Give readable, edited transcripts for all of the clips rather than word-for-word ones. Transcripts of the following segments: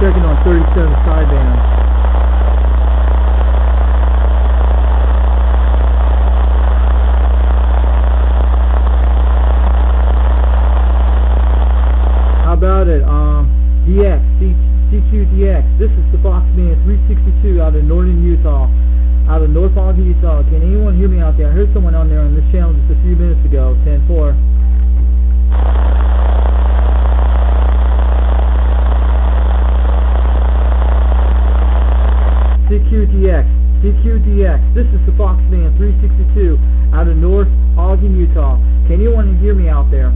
checking on 37 sideband. How about it? CQDX. This is the Foxman 362 out of northern Utah. Out of North Ogden, Utah. Can anyone hear me out there? I heard someone on there on this channel just a few minutes ago. 10-4. CQDX. This is the Foxman 362 out of North Ogden, Utah. Can anyone hear me out there?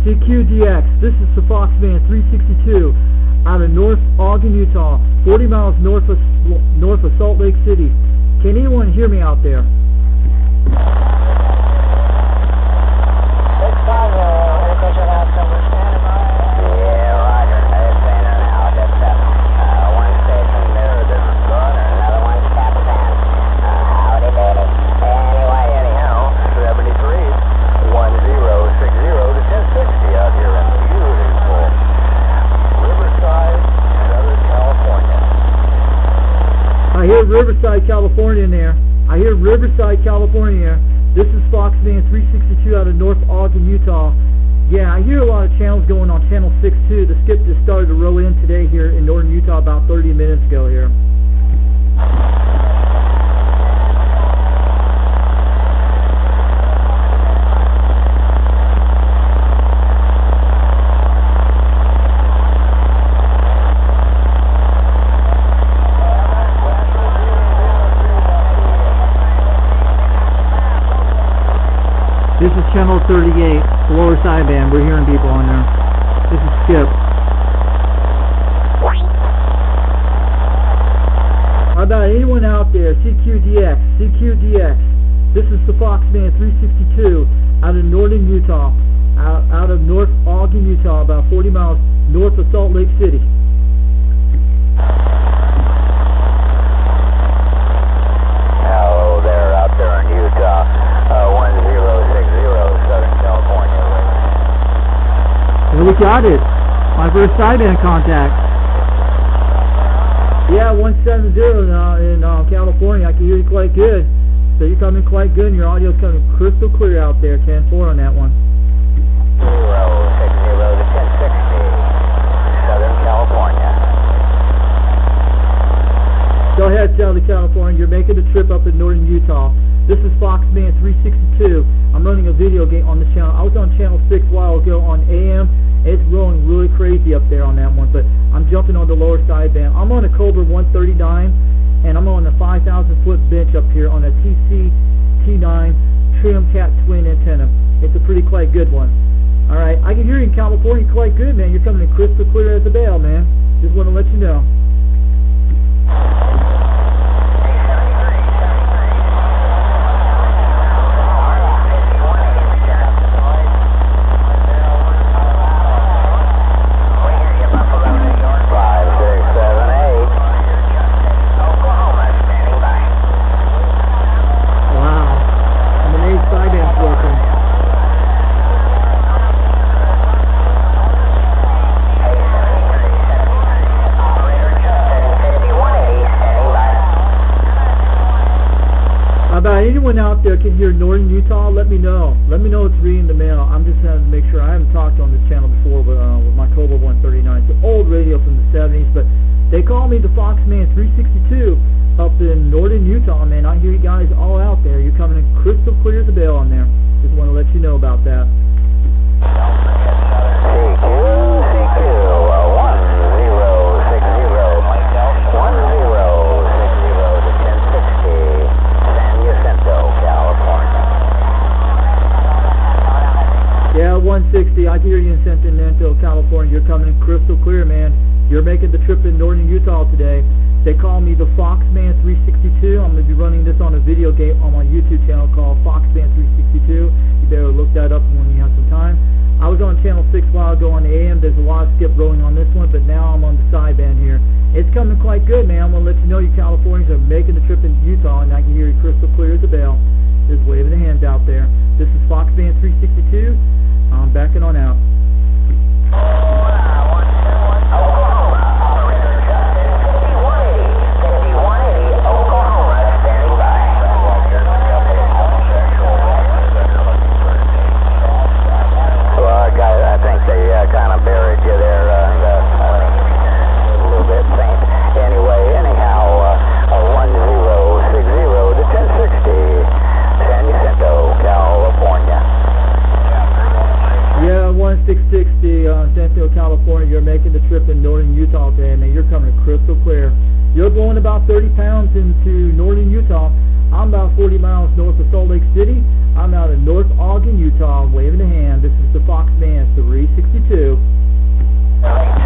CQDX. This is the Foxman 362 out of North Ogden, Utah, 40 miles north of Salt Lake City. Can anyone hear me out there? I hear Riverside, California in there. I hear Riverside, California. This is Foxman 362 out of North Ogden, Utah. Yeah, I hear a lot of channels going on channel 6 too. The skip just started to roll in today here in northern Utah about 30 minutes ago here. This is channel 38, the lower sideband. We're hearing people on there. This is Skip. How about anyone out there? CQDX. This is the Foxman 362 out of northern Utah, out of North Ogden, Utah, about 40 miles north of Salt Lake City. Hello there, out there in Utah. 1060, Southern California. Well, we got it. My first sideband contact. Yeah, 170 in California. I can hear you quite good. So you're coming quite good, and your audio's coming crystal clear out there. 10-4 on that one. 060 to 1060, Southern California. Go ahead, Southern California. You're making a trip up in northern Utah. This is Foxman 362. I'm running a video game on this channel. I was on channel 6 a while ago on AM. It's rolling really crazy up there on that one, but I'm jumping on the lower sideband. I'm on a Cobra 139, and I'm on a 5,000 foot bench up here on a TC T9 Trim Cat Twin antenna. It's a pretty quite good one. All right, I can hear you in California quite good, man. You're coming in crystal clear as a bell, man. Just want to let you know. Anyone out there can hear northern Utah, let me know. Let me know it's reading the mail. I'm just having to make sure. I haven't talked on this channel before but, with my Cobra 139. It's an old radio from the 70s, but they call me the Foxman 362 up in northern Utah, man. I hear you guys all out there. You're coming in crystal clear as a bell on there. Just want to let you know about that. Don't forget Southern CQ. can hear you in Sacramento, California. You're coming in crystal clear, man. You're making the trip in northern Utah today. They call me the Foxman 362. I'm going to be running this on a video game on my YouTube channel called Foxman 362. You better look that up when you have some time. I was on channel 6 a while ago on the AM. There's a lot of skip rolling on this one, but now I'm on the sideband here. It's coming quite good, man. I'm going to let you know you Californians are making the trip into Utah, and I can hear you crystal clear as a bell. Just waving the hands out there. This is Foxman 362. I'm backing on out. I think they kind of buried you there, a little bit faint. Anyway, anyhow, 1060 to 1060, San Jacinto, California. Yeah, 1660, San Diego, California. You're making the trip in northern Utah today, man. You're coming crystal clear. You're going about 30 pounds into northern Utah. I'm about 40 miles north of Salt Lake City. I'm out of North Ogden, Utah. I'm waving a hand. This is the Foxman 362. Right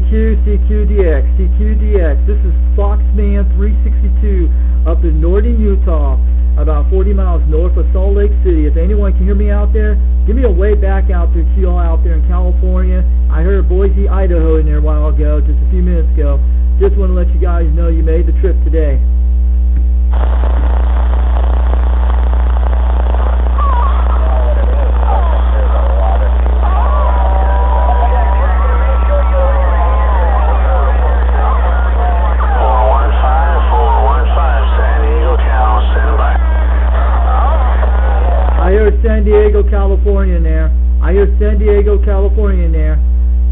CQDX, CQDX. This is Foxman 362 up in northern Utah, about 40 miles north of Salt Lake City. If anyone can hear me out there, give me a way back out there to y'all out there in California. I heard Boise, Idaho in there a while ago, just a few minutes ago. Just want to let you guys know you made the trip today. San Diego, California in there. I hear San Diego, California in there.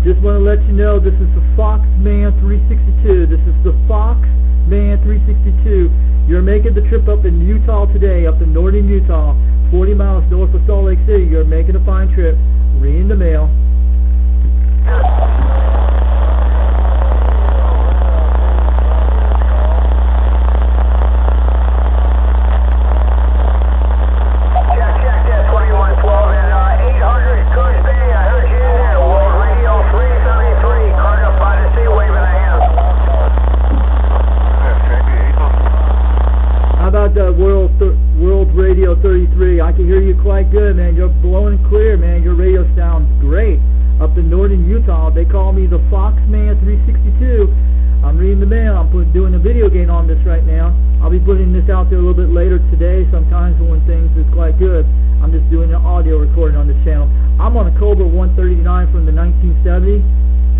Just want to let you know this is the Foxman 362. This is the Foxman 362. You're making the trip up in Utah today, up in northern Utah, 40 miles north of Salt Lake City. You're making a fine trip. Reading the mail. World Radio 33. I can hear you quite good, man. You're blowing clear, man. Your radio sounds great. Up in northern Utah, they call me the Foxman 362. I'm reading the mail. I'm doing a video game on this right now. I'll be putting this out there a little bit later today, sometimes when things is quite good. I'm just doing an audio recording on this channel. I'm on a Cobra 139 from the 1970s.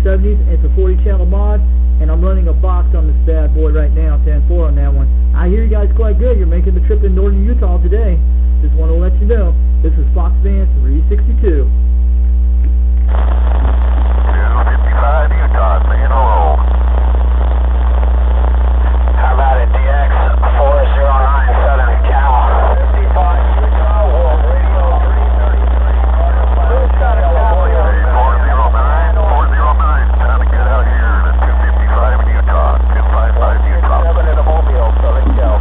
It's a 40 channel mod, and I'm running a box on this bad boy right now, 10-4 on that one. I hear you guys quite good. You're making the trip in northern Utah today. Just want to let you know, this is Foxman 362. 255 Utah, saying hello. How about it, DX 409 Southern Cal? 55 Utah, World Radio 333. California. 409, time to get out here to 255 in Utah, 255 Utah. 7 in a mobile, Southern Cal.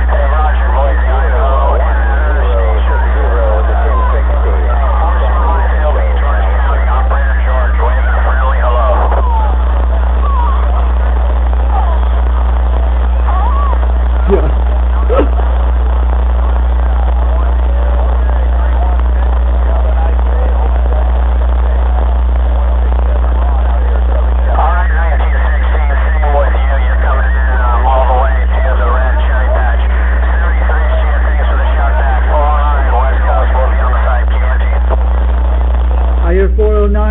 Hey, Roger, Boise, Idaho, 10-0 to 1060. George County, Operator George, waving a friendly hello. Yeah.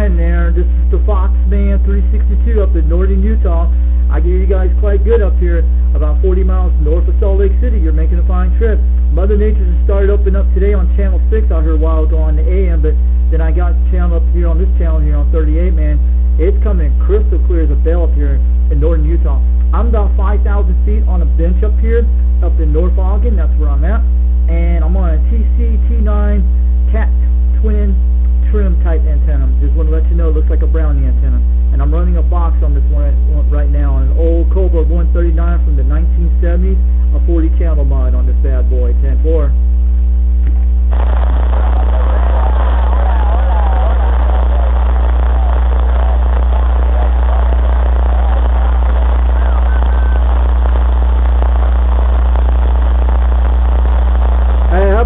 There. This is the Foxman 362 up in northern Utah. I hear you guys quite good up here, about 40 miles north of Salt Lake City. You're making a fine trip. Mother Nature just started opening up today on channel 6 out here a while ago on the AM, but then I got channel up here on this channel here on 38, man. It's coming crystal clear as a bell up here in northern Utah. I'm about 5,000 feet on a bench up here, up in North Ogden. That's where I'm at. And I'm on a TC-T9 Cat Twin trim type antenna. Just want to let you know, it looks like a brownie antenna. And I'm running a box on this one right now, an old Cobra 139 from the 1970s, a 40 channel mod on this bad boy, 10-4.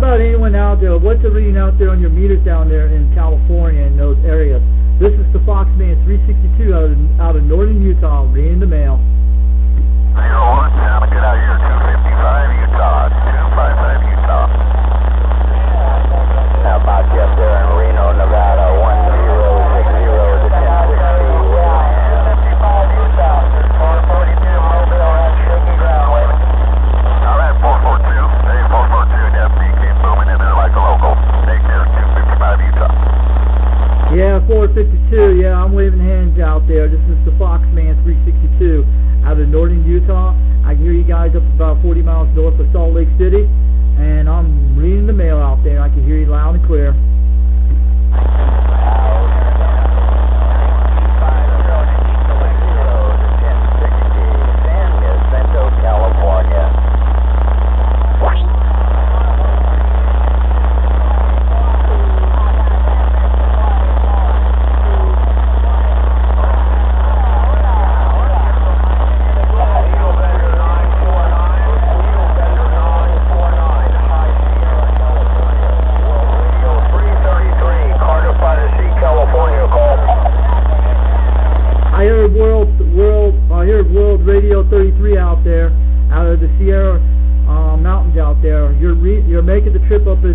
Anyone out there, what's the reading out there on your meters down there in California in those areas? This is the Foxman 362 out of northern Utah, reading the mail. 01, sound good out here, 255 Utah, 255 Utah. How about you up there in Reno, Nevada, 1060 to 1060? 255 Utah, 442 Mobile, and shaky ground, waving. Now that 442, hey, 442, definitely keep moving in there like a local. Take care, 255 Utah. Yeah, 452, yeah, I'm waving hands out there. This is the Foxman 362 out of northern Utah. I hear you guys up about 40 miles north of Salt Lake City, and I'm reading the mail out there. I can hear you loud and clear.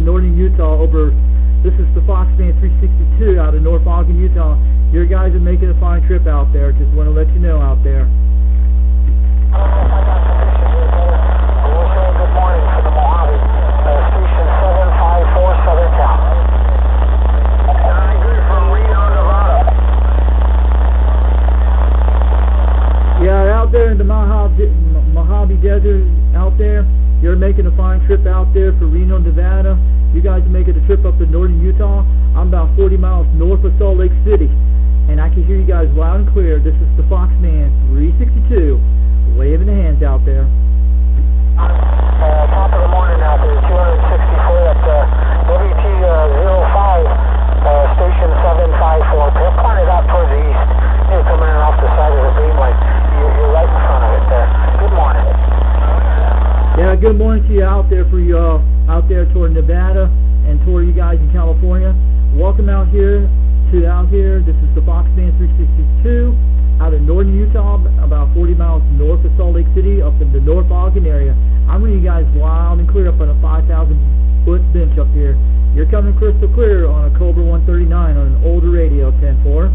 in northern Utah over. This is the Foxman 362 out of North Ogden, Utah. Your guys are making a fine trip out there. Just want to let you know out there. Good morning from the Mojave, station 754 Southern Cal. Good from Reno, Nevada. Yeah, out there in the Mojave Desert out there, you're making a fine trip out there for Reno, Nevada. You guys are making a trip up to northern Utah. I'm about 40 miles north of Salt Lake City, and I can hear you guys loud and clear. This is the Foxman 362, waving the hands out there. Top of the morning out there, 264 at WT05, station 754. They're pointed out towards the east. You're coming in off the side of the green light. You're right in front of it there. Good morning. Yeah, good morning to you out there for you out there toward Nevada and toward you guys in California. Welcome out here. This is the Foxman 362 out of northern Utah, about 40 miles north of Salt Lake City, up in the North Ogden area. I'm reading you guys loud and clear up on a 5,000-foot bench up here. You're coming crystal clear on a Cobra 139 on an older radio, 10-4.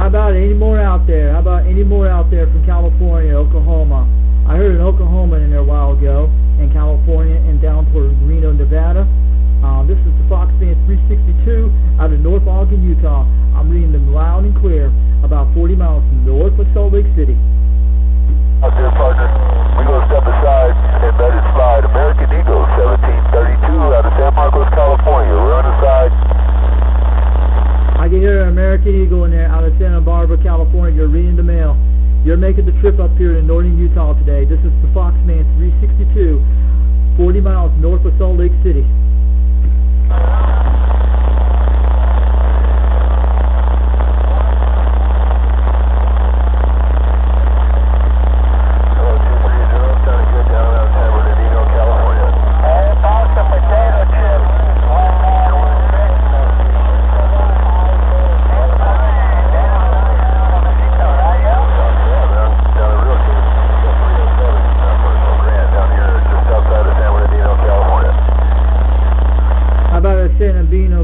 How about any more out there from California, Oklahoma? I heard an Oklahoma in there a while ago, and California, and down toward Reno, Nevada. This is the Foxman 362 out of North Ogden, Utah. I'm reading them loud and clear, about 40 miles north of Salt Lake City. Out there, partner. We're going to step aside and let it slide. American Eagle 1732 out of San Marcos, California. We're on the side. I can hear an American Eagle in there out of Santa Barbara, California. You're reading the mail. You're making the trip up here to northern Utah today. This is the Foxman 362, 40 miles north of Salt Lake City.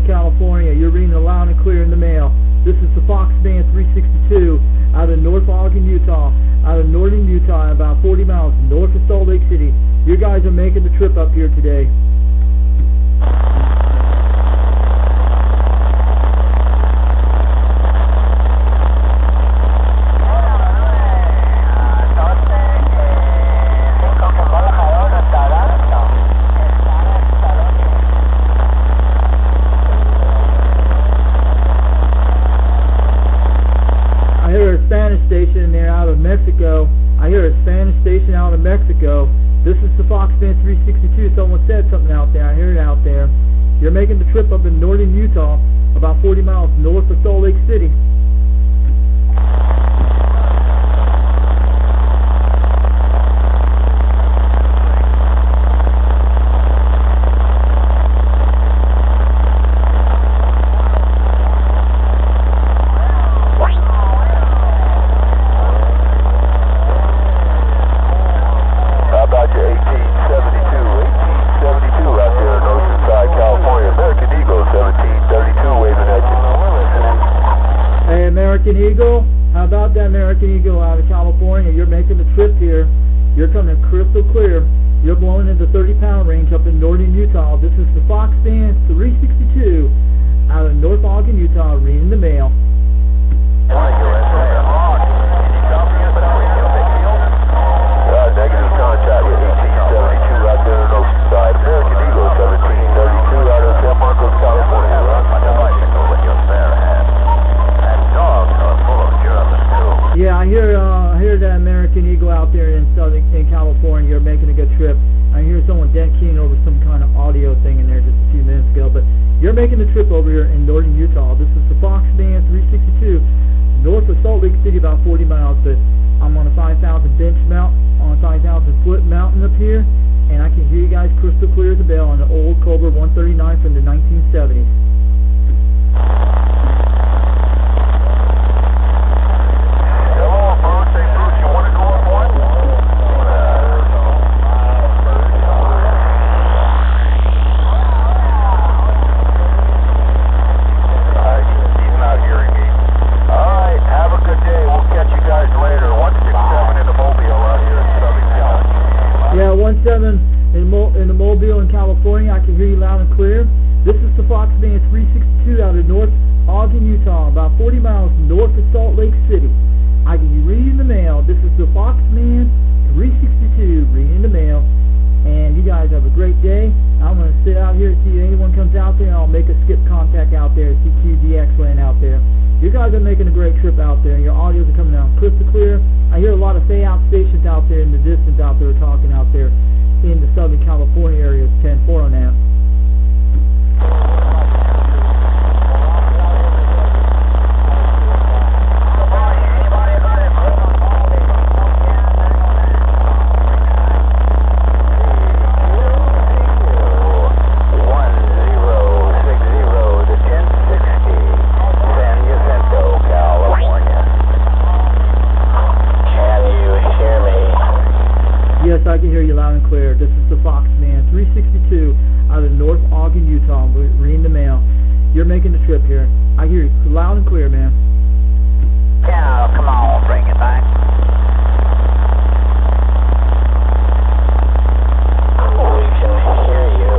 California. You're reading it loud and clear in the mail. This is the Foxman 362 out of North Ogden, Utah, out of northern Utah, about 40 miles north of Salt Lake City. You guys are making the trip up here today. Station there out of Mexico. I hear a Spanish station out of Mexico. This is the Foxman 362. Someone said something out there. I hear it out there. You're making the trip up in northern Utah, about 40 miles north of Salt Lake City. American Eagle, how about that American Eagle out of California? You're making the trip here. You're coming crystal clear. You're blowing in the 30-pound range up in northern Utah. This is the Foxman 362 out of North Ogden, Utah, reading the mail. Negative contact with 1872 out there on Oceanside. American Eagle 1732 out of San Marcos, California. Yeah, I hear that American Eagle out there in California. You're making a good trip. I hear someone dead keying over some kind of audio thing in there just a few minutes ago, but you're making the trip over here in northern Utah. This is the Foxman 362, north of Salt Lake City, about 40 miles, but I'm on a 5,000 bench mount, on a 5,000 foot mountain up here, and I can hear you guys crystal clear as a bell on the old Cobra 139 from the 1970s. In the Mobile in California, I can hear you loud and clear. This is the Foxman 362 out of North Ogden, Utah, about 40 miles north of Salt Lake City. I can read in the mail. This is the Foxman 362 reading in the mail. And you guys have a great day. I'm going to sit out here and see if anyone comes out there, and I'll make a skip contact out there, CQDX land out there. You guys are making a great trip out there, and your audios are coming out crystal clear. I hear a lot of fade-out stations out there in the distance out there talking out there in the Southern California area. 10-4 on that. Yes, I can hear you loud and clear. This is the Foxman 362 out of North Ogden, Utah. I'm reading the mail. You're making the trip here. I hear you loud and clear, man. Yeah, come on, bring it back. We can hear you.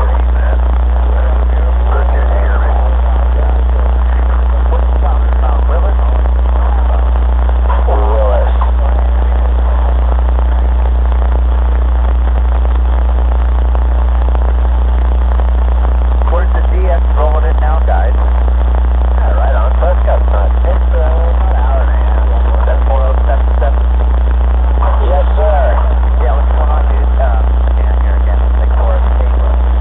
What's the talking about, Willis? Willis. Where's the DX rolling it now, guys? Yeah, right on. Let's go, son. It's an hour and a half. That's 4077. Yes, sir. Yeah, what's going on, dude? Yeah, here again. Like 4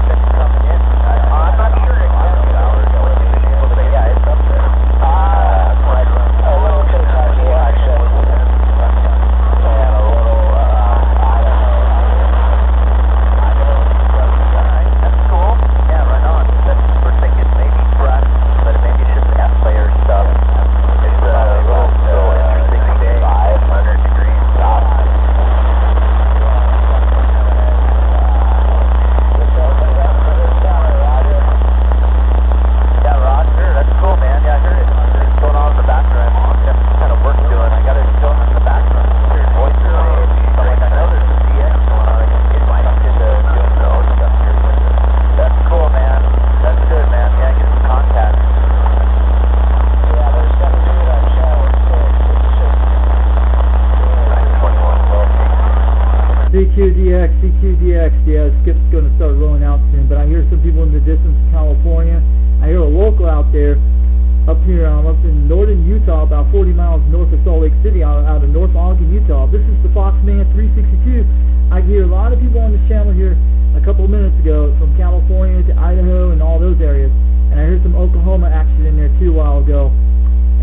that's coming in. I'm not sure exactly how we're going to be able to, but yeah, it's up there. Right around. A little Kentucky action. And a little, I don't know. That's cool. Yeah, right on. We're thinking maybe brush, but maybe it's just F-player stuff. It's a little interesting day. 500 degrees south. Yeah, Roger. That's cool, man. Yeah, I heard it. It's going on in the background. Got some kind of work doing. I got it going in the background. Your voice is like, I know there's a DX going on. It might have to doing the old stuff here. That's cool, man. That's good, man. Yeah, get some contacts. Yeah, there's some dude on channel 6. It's just 21 voltage. CQDX, yeah, Skip's going to start rolling out soon, but I hear some people in the distance in California. I hear a local out there, up here, up in northern Utah, about 40 miles north of Salt Lake City, out of North Ogden, Utah. This is the Foxman 362. I hear a lot of people on the channel here a couple of minutes ago, from California to Idaho and all those areas, and I heard some Oklahoma action in there too a while ago.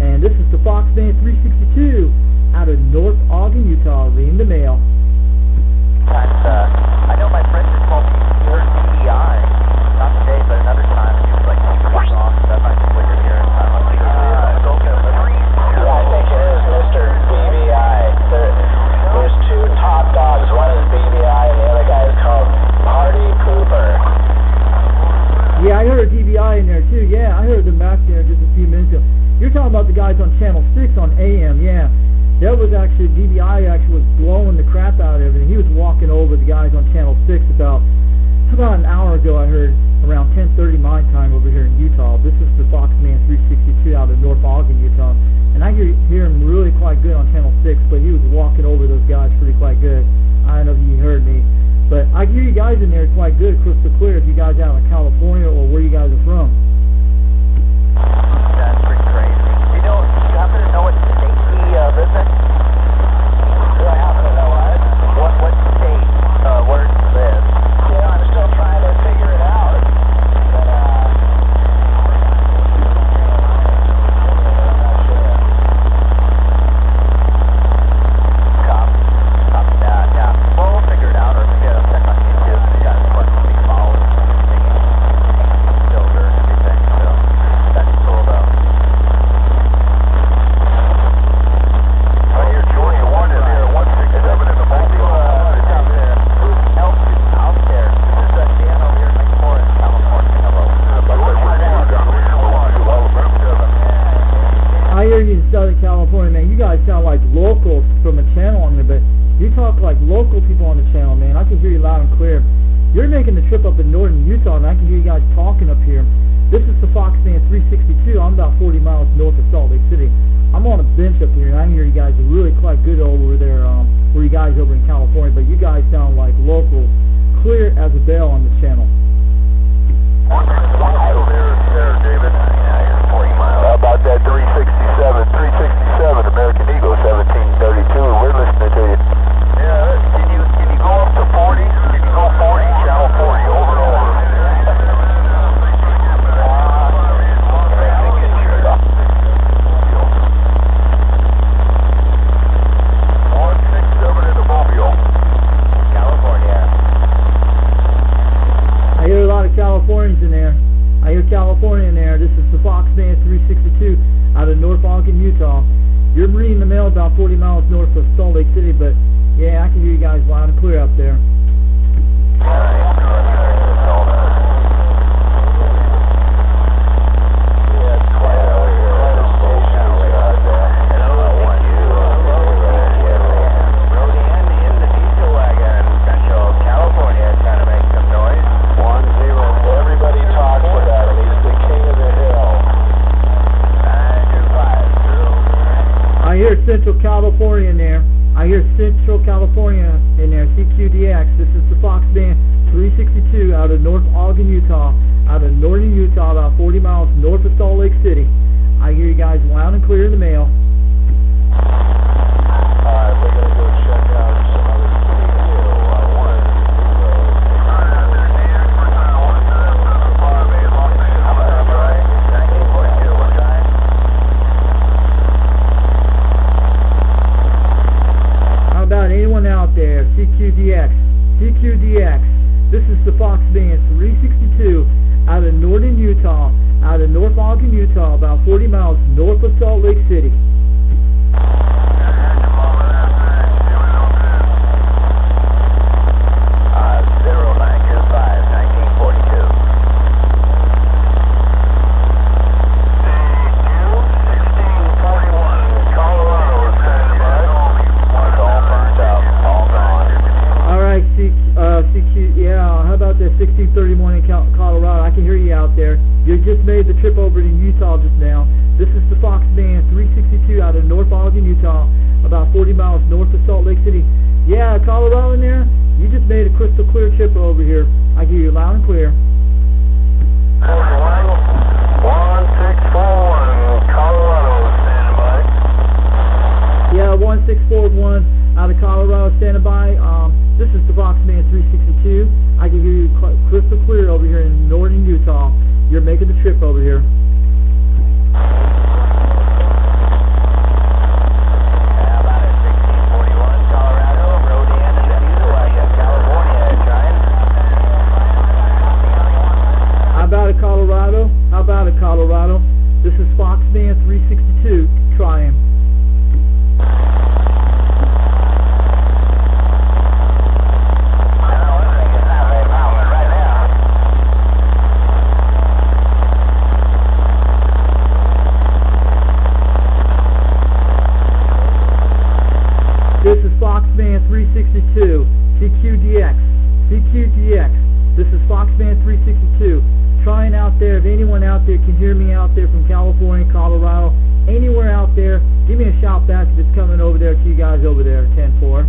And this is the Foxman 362 out of North Ogden, Utah, reading the mail. I know my friend just told me he heard BDI, not today, but another time, and he was like, super wrong stuff. I think what you're hearing. I'm not sure. Yeah, I think it is Mr. BBI. There's two top dogs. One is BBI, and the other guy is called Party Cooper. Yeah, I heard a DBI in there too. Yeah, I heard them back there just a few minutes ago. You're talking about the guys on Channel 6 on AM, yeah. That was actually, DBI actually was blowing the crap out of everything. He was walking over the guys on Channel 6 about an hour ago, I heard, around 10:30 my time over here in Utah. This is the Foxman 362 out of North Ogden, Utah. And I hear him really quite good on Channel 6, but he was walking over those guys pretty quite good. I don't know if you heard me. But I hear you guys in there quite good, crystal clear, if you guys out in California or where you guys are from. That's pretty crazy. Do you happen to know what state he lives in? Do I happen to know what? What state? Where You're making the trip up in northern Utah, and I can hear you guys talking up here. This is the Foxman 362. I'm about 40 miles north of Salt Lake City. I'm on a bench up here, and I can hear you guys are really quite good over there, where you guys over in California, but you guys sound like local, clear as a bell on this channel. There, David. Yeah, you're 40 miles. How about that 367, American Eagle 1732. We're listening to you. Yeah, can you go up to 40? Can you go 40, channel 40, over and over? I hear a lot of Californians in there. I hear California in there. This is the Foxman 362 out of North Ogden, Utah. You're reading the mail about 40 miles north of Salt Lake City, but yeah, I can hear you guys loud and clear up there. I hear Central California in there. I hear Central California in there. CQDX. This is the Foxman 362 out of North Ogden, Utah. Out of northern Utah, about 40 miles north of Salt Lake City. I hear you guys loud and clear in the mail. Alright, we're going to go check out some other anyone out there, CQDX, this is the Foxman 362 out of northern Utah, out of North Ogden, Utah, about 40 miles north of Salt Lake City. How about that 1631 in Colorado? I can hear you out there. You just made the trip over to Utah just now. This is the Foxman 362 out of North Ogden, Utah, about 40 miles north of Salt Lake City. Yeah, Colorado in there? You just made a crystal clear trip over here. I hear you loud and clear. 1641, Colorado, standing by. Yeah, 1641 out of Colorado, standing by. This is the Foxman 362. I can hear you crystal clear over here in northern Utah. You're making the trip over here. How about it, 1641, Colorado, road in and the diesel wagon, California, trying. How about it, Colorado? How about it, Colorado? This is Foxman 362, trying. This is Foxman 362, CQDX. This is Foxman 362. Trying out there, if anyone out there can hear me out there from California, Colorado, anywhere out there, give me a shout back if it's coming over there to you guys over there, 10-4.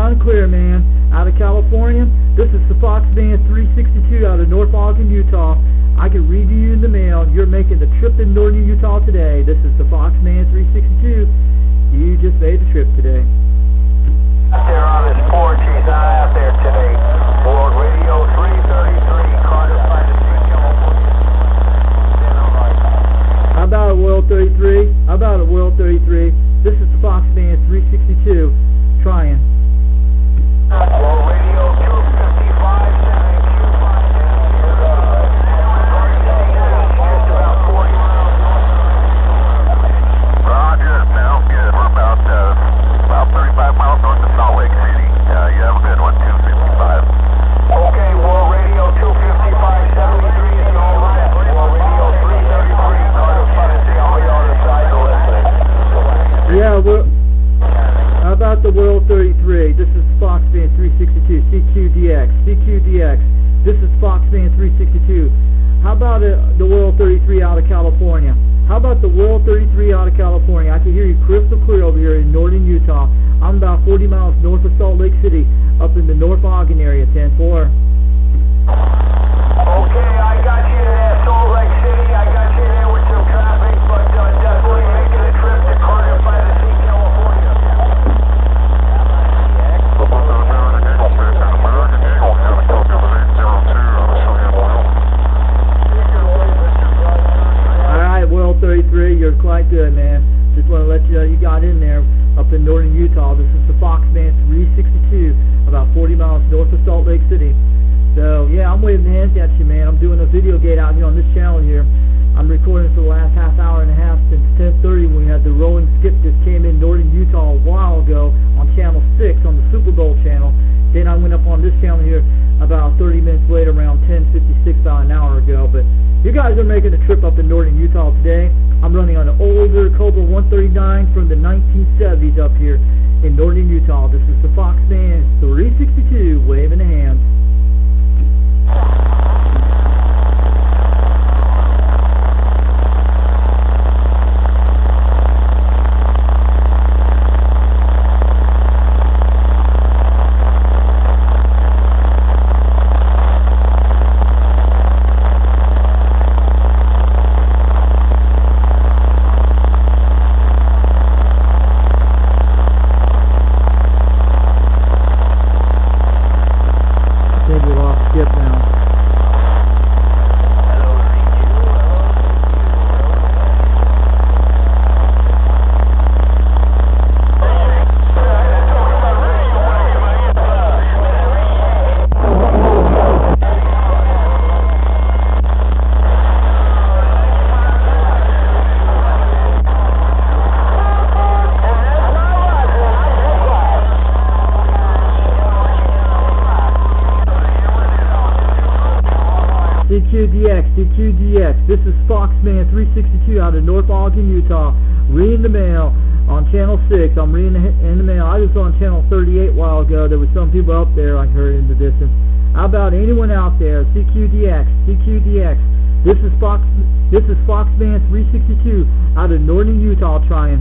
loud and clear, man. Out of California, this is the Foxman 362 out of North Ogden, Utah. I can read you in the mail. You're making the trip in northern Utah today. This is the Foxman 362. You just made the trip today. Out there on his porch, he's not out there today. World Radio 333, Carter by the Sea, California. How about a World 33? How about a World 33? This is the Foxman 362. Trying. World Radio 255, 35 miles north of Salt Lake City. You have a good one, 255. Okay, World Radio 255, 73 is all right. World Radio 333, Carter by the Sea, on the other side of listening. Yeah, well, how about the World 33? This is Foxman 362, CQDX, CQDX. This is Foxman 362. How about the World 33 out of California? How about the World 33 out of California? I can hear you crystal clear over here in northern Utah. I'm about 40 miles north of Salt Lake City, up in the North Ogden area, 10-4. Okay, I got you there, Salt Lake City. I got you there with some traffic, but definitely making a trip to Carter by the Sea, California. Alright, World 33, you're quite good, man. Just want to let you know you got in there up in northern Utah. This is the Foxman 362, about 40 miles north of Salt Lake City. So, yeah, I'm waving hands at you, man. I'm doing a video gate out here on this channel here. I'm recording for the last half hour and a half since 10:30 when we had the rolling skip that came in northern Utah a while ago on channel 6 on the Super Bowl channel. Then I went up on this channel here about 30 minutes later, around 10:56, about an hour ago. But you guys are making a trip up in northern Utah today. I'm running on an older Cobra 139 from the 1970s up here in northern Utah. This is the Foxman 362, waving the hands. CQDX, this is Foxman 362 out of North Ogden, Utah. Reading the mail on channel 6. I'm reading in the mail. I was on channel 38 a while ago. There were some people up there I heard in the distance. How about anyone out there? CQDX, CQDX. This is Foxman 362 out of northern Utah trying.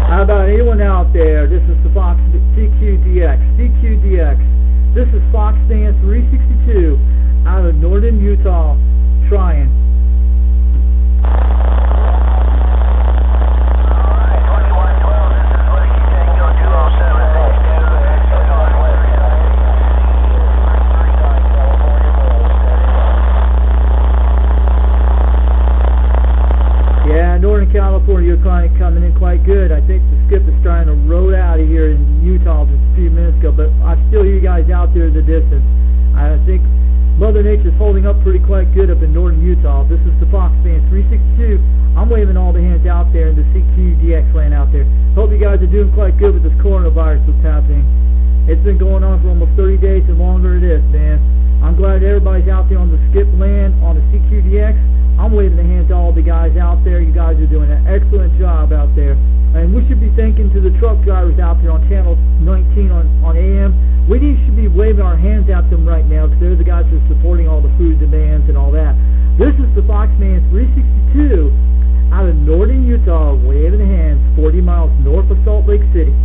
How about anyone out there? This is the Fox CQDX. CQDX. This is Foxman 362 out of northern Utah trying. Northern California, you're kind of coming in quite good. I think the skip is trying to roll out of here in Utah just a few minutes ago, but I still hear you guys out there in the distance. I think Mother Nature's holding up pretty quite good up in northern Utah. This is the Foxman 362. I'm waving all the hands out there in the CQDX land out there. Hope you guys are doing quite good with this coronavirus that's happening. It's been going on for almost 30 days and longer it is, man. I'm glad everybody's out there on the skip land, on the CQDX. I'm waving the hands to all the guys out there. You guys are doing an excellent job out there. And we should be thanking to the truck drivers out there on channel 19 on AM. We should be waving our hands at them right now because they're the guys who are supporting all the food demands and all that. This is the Foxman 362 out of northern Utah, waving the hands 40 miles north of Salt Lake City.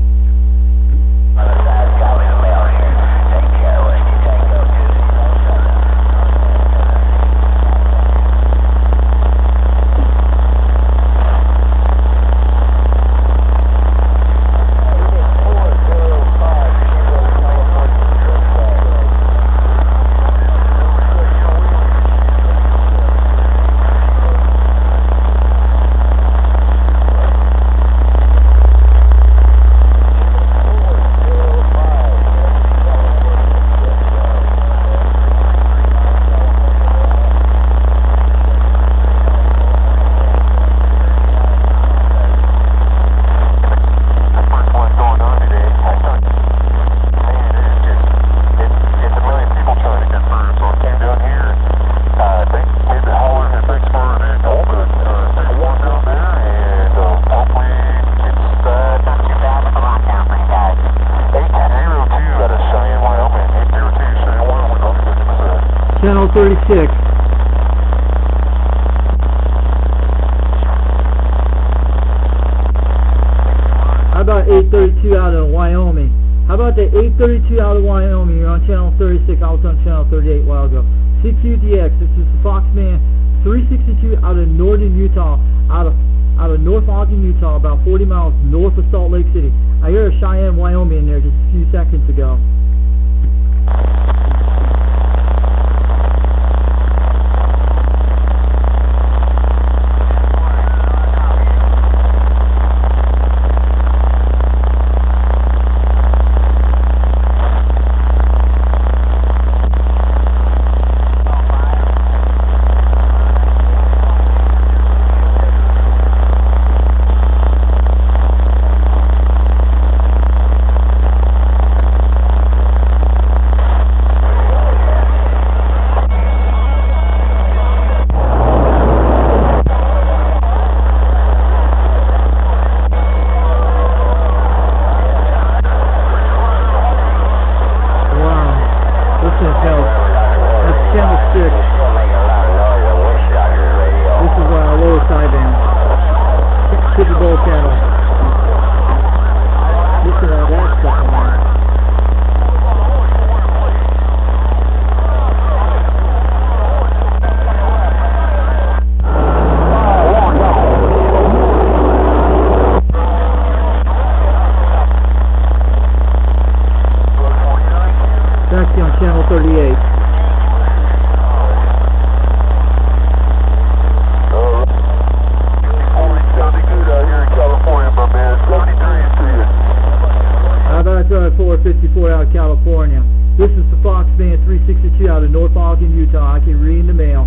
Channel 36. How about 832 out of Wyoming? How about the 832 out of Wyoming? You're on channel 36. I was on channel 38 a while ago. CQDX. This is the Foxman 362 out of northern Utah, out of North Ogden, Utah, about 40 miles north of Salt Lake City. I hear a Cheyenne, Wyoming in there just a few seconds ago. Channel 38. Sounding good out here in California, my man. 70 degrees to you. How about 454 out of California? This is the Foxman 362 out of North Ogden, Utah. I can read in the mail.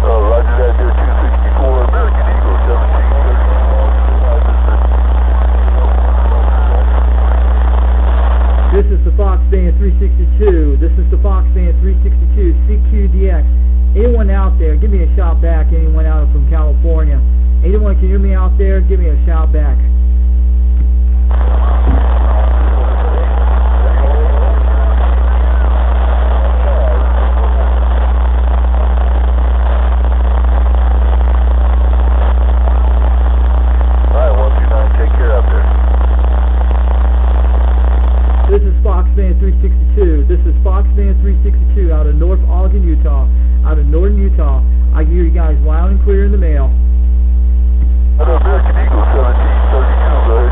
Roger that there, 264. American Eagle, 1730. This is the Foxman 362. This is the Foxman 362 CQDX. Anyone out there, give me a shout back. Anyone out from California. Anyone can hear me out there, give me a shout back. Alright, 129, take care up there. This is Foxman 362. This is Foxman 362 out of North Ogden, Utah. Out of northern Utah. I hear you guys loud and clear in the mail. American Eagle, 1732, bud.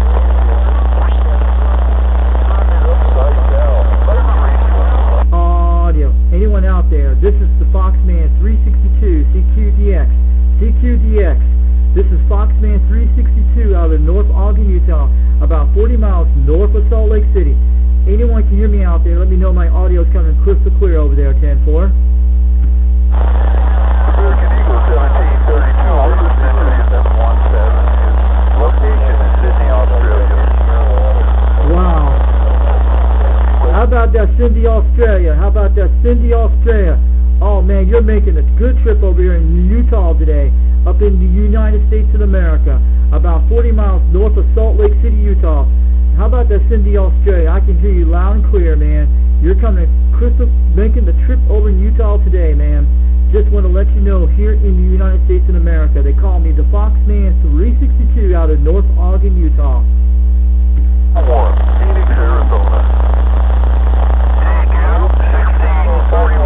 Audio. Anyone out there? This is the Foxman 362 CQDX. CQDX. This is Foxman 362 out of North Ogden, Utah, about 40 miles north of Salt Lake City. anyone can hear me out there, let me know my audio is coming crystal clear over there, 10-4. American Eagle 1732, we're listening to you. 717. Location is Sydney, Australia. Wow. How about that, Cindy, Australia? How about that, Cindy, Australia? Oh, man, you're making a good trip over here in Utah today, up in the United States of America, about 40 miles north of Salt Lake City, Utah. How about that, Cindy, Australia? I can hear you loud and clear, man. You're coming crystal, making the trip over in Utah today, man. Just want to let you know, here in the United States of America, they call me the Foxman 362 out of North Ogden, Utah. Phoenix, Arizona. Thank you. 1641.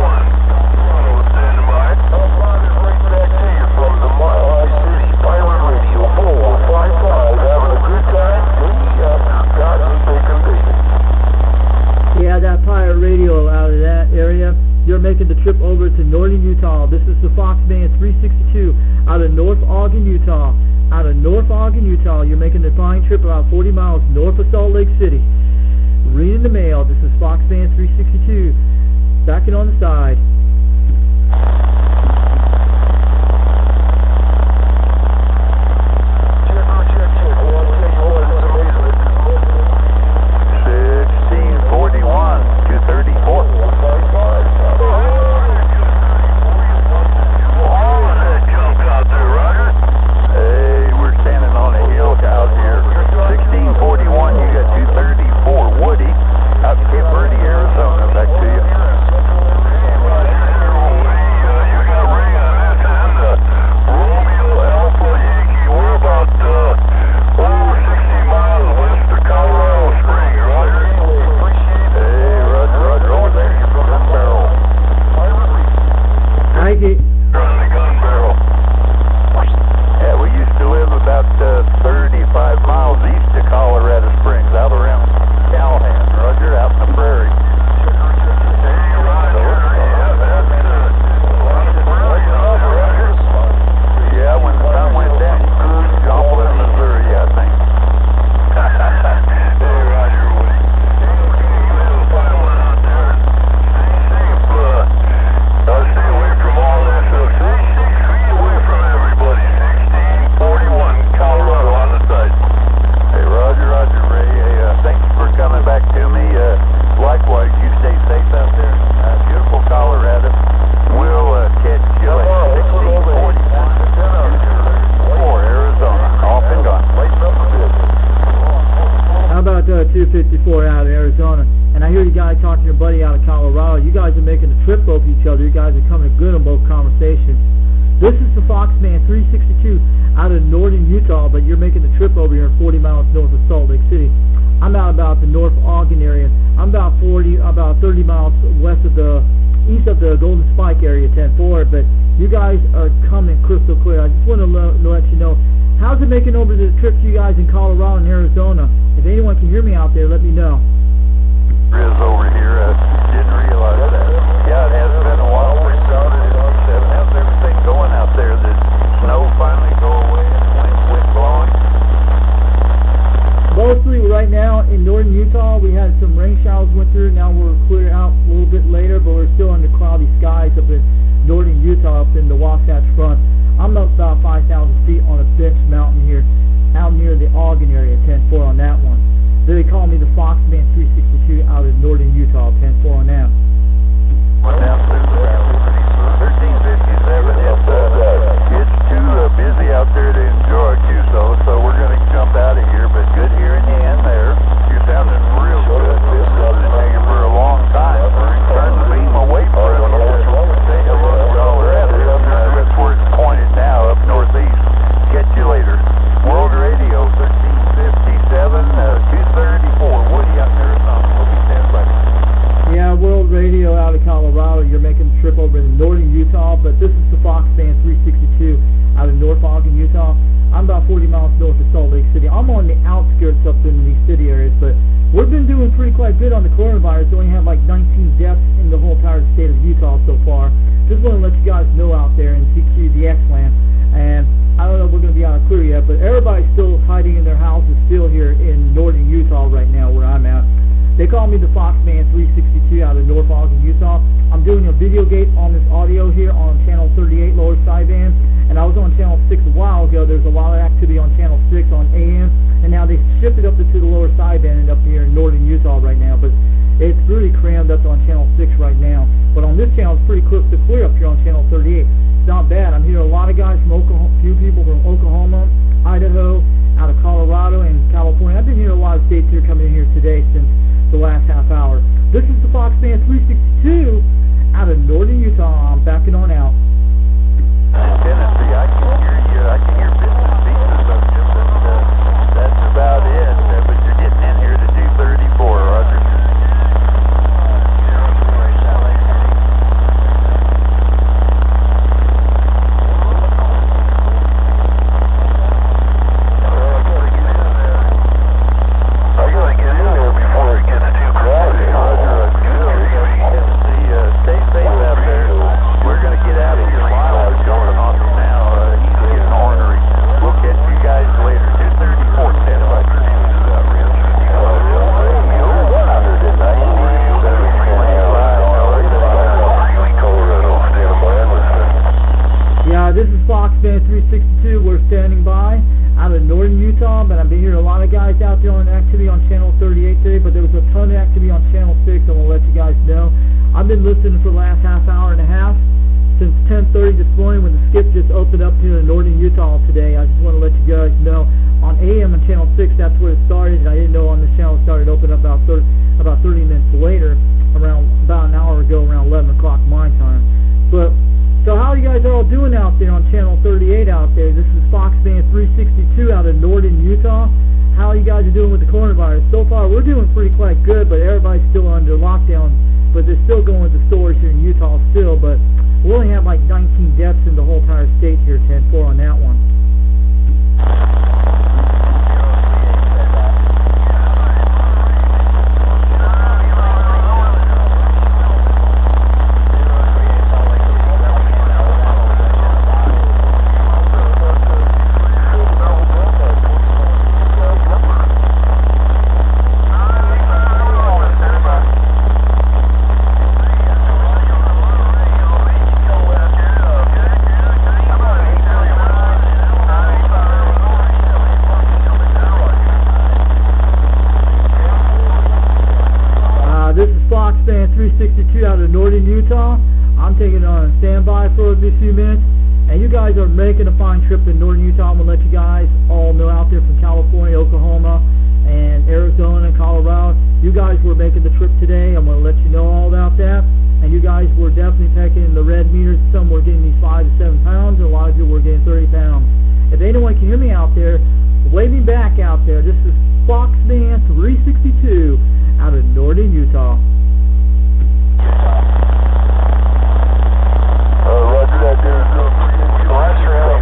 Standing by. Father's right back to you from the Mile High City Pirate Radio 455. Having a good time? God ain't taking baby. Yeah, that pirate radio out of that area. You're making the trip over to northern Utah. This is the Foxman 362 out of North Ogden, Utah. Out of North Ogden, Utah. You're making the flying trip about 40 miles north of Salt Lake City. Reading the mail. This is Foxman 362. Backing on the side. This is the Foxman 362 out of northern Utah, but you're making the trip over here 40 miles north of Salt Lake City. I'm out about the North Ogden area. I'm about 30 miles east of the Golden Spike area, 10-4, but you guys are coming crystal clear. I just want to let you know, how's it making over the trip to you guys in Colorado and Arizona? If anyone can hear me out there, let me know. Riz over here, didn't realize that. Yeah, it has been a while. We started at 7. How's everything going out there? Did snow finally go away and wind quit blowing? Mostly right now in northern Utah, we had some rain showers went through. Now we're cleared out a little bit later, but we're still under cloudy skies up in northern Utah, up in the Wasatch Front. I'm up about 5,000 feet on a bench mountain here, out near the Ogden area, 10-4 on that one. They call me the Foxman 362 out of northern Utah, 10-4 on that. Down through the 1357. It's too busy out there to enjoy QSO, so we're going to jump out of here, but good hearing you in there. You're sounding real good. This has been taking for a long time. Turn the beam away from it. Say hello to Colorado. That's where it's pointed now, up northeast. Catch you later. World Radio 1357, 234. Woody out there or something. We'll be standing by. Yeah, World Radio out of Colorado. You're making the trip over in northern Utah, but this is the Foxman 362 out of North Ogden, Utah. I'm about 40 miles north of Salt Lake City. I'm on the outskirts up in these city areas, but we've been doing quite good on the coronavirus. We only have like 19 deaths in the whole entire state of Utah so far. Just want to let you guys know out there in CQDX land. And I don't know if we're going to be out of clear yet, but everybody's still hiding in their houses still here in northern Utah right now where I'm at. They call me the Foxman 362 out of North Ogden, Utah. I'm doing a video gate on this audio here on channel 38 lower sideband, and I was on channel 6 a while ago. There's a lot of activity on channel 6 on AM, and now they shifted up to the lower sideband and up here in northern Utah right now, but it's really crammed up on channel 6 right now. But on this channel, it's pretty close to clear up here on channel 38. It's not bad. I'm hearing a lot of guys from Oklahoma, few people from Oklahoma, Idaho, out of Colorado, and California. I've been hearing a lot of states here coming in here today since the last half hour. This is the Foxman 362 out of northern Utah. I'm backing on out. Tennessee, I can hear you. I can hear bits and pieces of you, but that's about it. But you're getting in here to do 34, Roger. This is Foxman 362. We're standing by out of northern Utah, but I've been hearing a lot of guys out there on activity on channel 38 today, but there was a ton of activity on channel 6. I'm going to let you guys know. I've been listening for the last half hour and a half since 10:30 this morning when the skip just opened up here in northern Utah today. I just want to let you guys know on AM and channel 6 that's where it started. I didn't know on this channel it started opening up about 30 minutes later, about an hour ago, around 11 o'clock my time. But so how you guys are all doing out there on channel 38 out there? This is Foxman 362 out of northern Utah. How you guys are doing with the coronavirus? So far we're doing quite good, but everybody's still under lockdown. But they're still going to stores here in Utah still. But we only have like 19 deaths in the whole entire state here, 10-4 on that one. This is Foxman 362 out of northern Utah. I'm taking on standby for a few minutes, and you guys are making a fine trip in northern Utah. I'm going to let you guys all know out there from California, Oklahoma, and Arizona, and Colorado. You guys were making the trip today. I'm going to let you know all about that. And you guys were definitely packing in the red meters. Some were getting these 5 to 7 pounds, and a lot of you were getting 30 pounds. If anyone can hear me out there, wave me back out there. This is Foxman 362 out of northern Utah. Roger that, dude. Last round,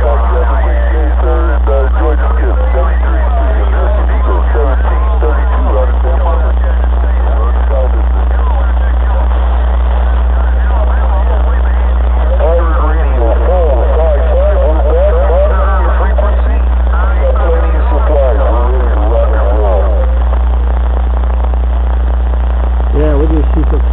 Georgia Skip, 73, American Eagle, 1732 out of San Marcos. Average radio, 455, we're back, monitor your frequency. We got plenty of supplies, we're ready to rock and roll. Yeah, we'll just shoot this.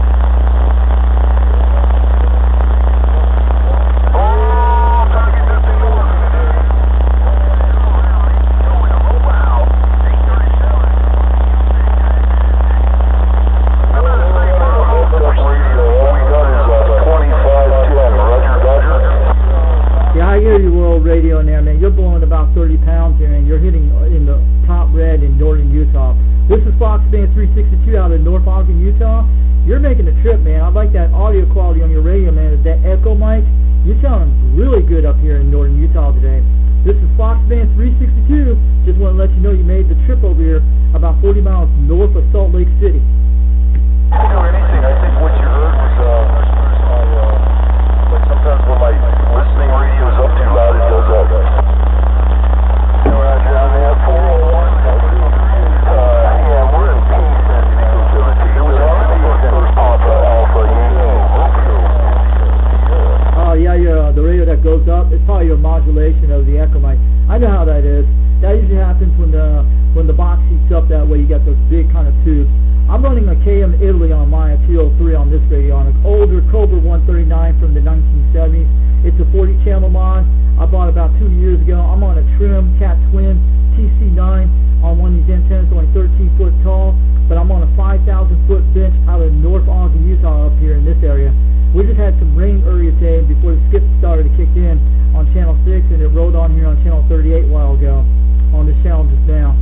Radio in there, man. You're blowing about 30 pounds here, and you're hitting in the top red in northern Utah. This is Foxman 362 out of North Ogden, Utah. You're making a trip, man. I like that audio quality on your radio, man. Is that echo mic? You sound really good up here in northern Utah today. This is Foxman 362. Just want to let you know you made the trip over here about 40 miles north of Salt Lake City. Or anything. I think what you heard was like sometimes when my listening radio is up too loud, it does that. Roger, on the 401. Yeah, we're in peace. It was Alpha. Oh yeah, the radio that goes up, it's probably your modulation of the echo mic. I know how that is. That usually happens when the box seats up that way. You got those big kind of tubes. I'm running a KM Italy on my 203 on this radio, on an older Cobra 139 from the 1970s. It's a 40 channel mod I bought about 2 years ago. I'm on a trim Cat Twin TC9 on one of these antennas, only 13 foot tall, but I'm on a 5,000 foot bench out of North Ogden, Utah, up here in this area. We just had some rain earlier today before the skip started to kick in on channel 6, and it rode on here on channel 38 a while ago on this channel just now.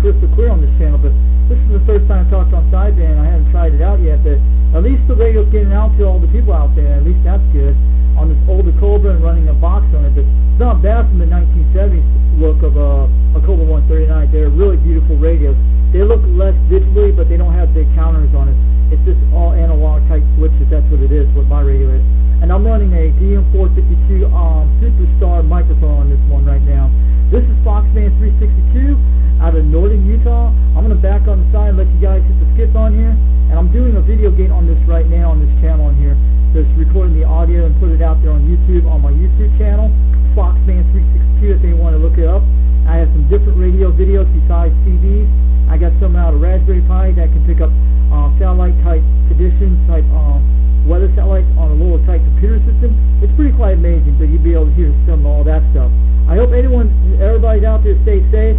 Crystal clear on this channel, but this is the first time I talked on sideband. I haven't tried it out yet, but at least the radio's getting out to all the people out there. At least that's good. On this older Cobra and running a box on it, but it's not bad from the 1970s look of a Cobra 139. They're really beautiful radios. They look less digitally, but they don't have big counters on it. It's just all analog type switches. That's what it is, what my radio is. And I'm running a DM452 Superstar microphone on this one right now. This is Foxman 362 out of northern Utah. I'm going to back on the side and let you guys hit the skip on here. And I'm doing a video gate on this right now on this channel on here. Just recording the audio and put it out there on YouTube, on my YouTube channel, Foxman 362 if they want to look it up. I have some different radio videos besides CDs. I got some out of Raspberry Pi that can pick up satellite type conditions, type weather satellites on a little type computer system. It's pretty quite amazing, but you'll be able to hear some of all that stuff. I hope everybody's out there stay safe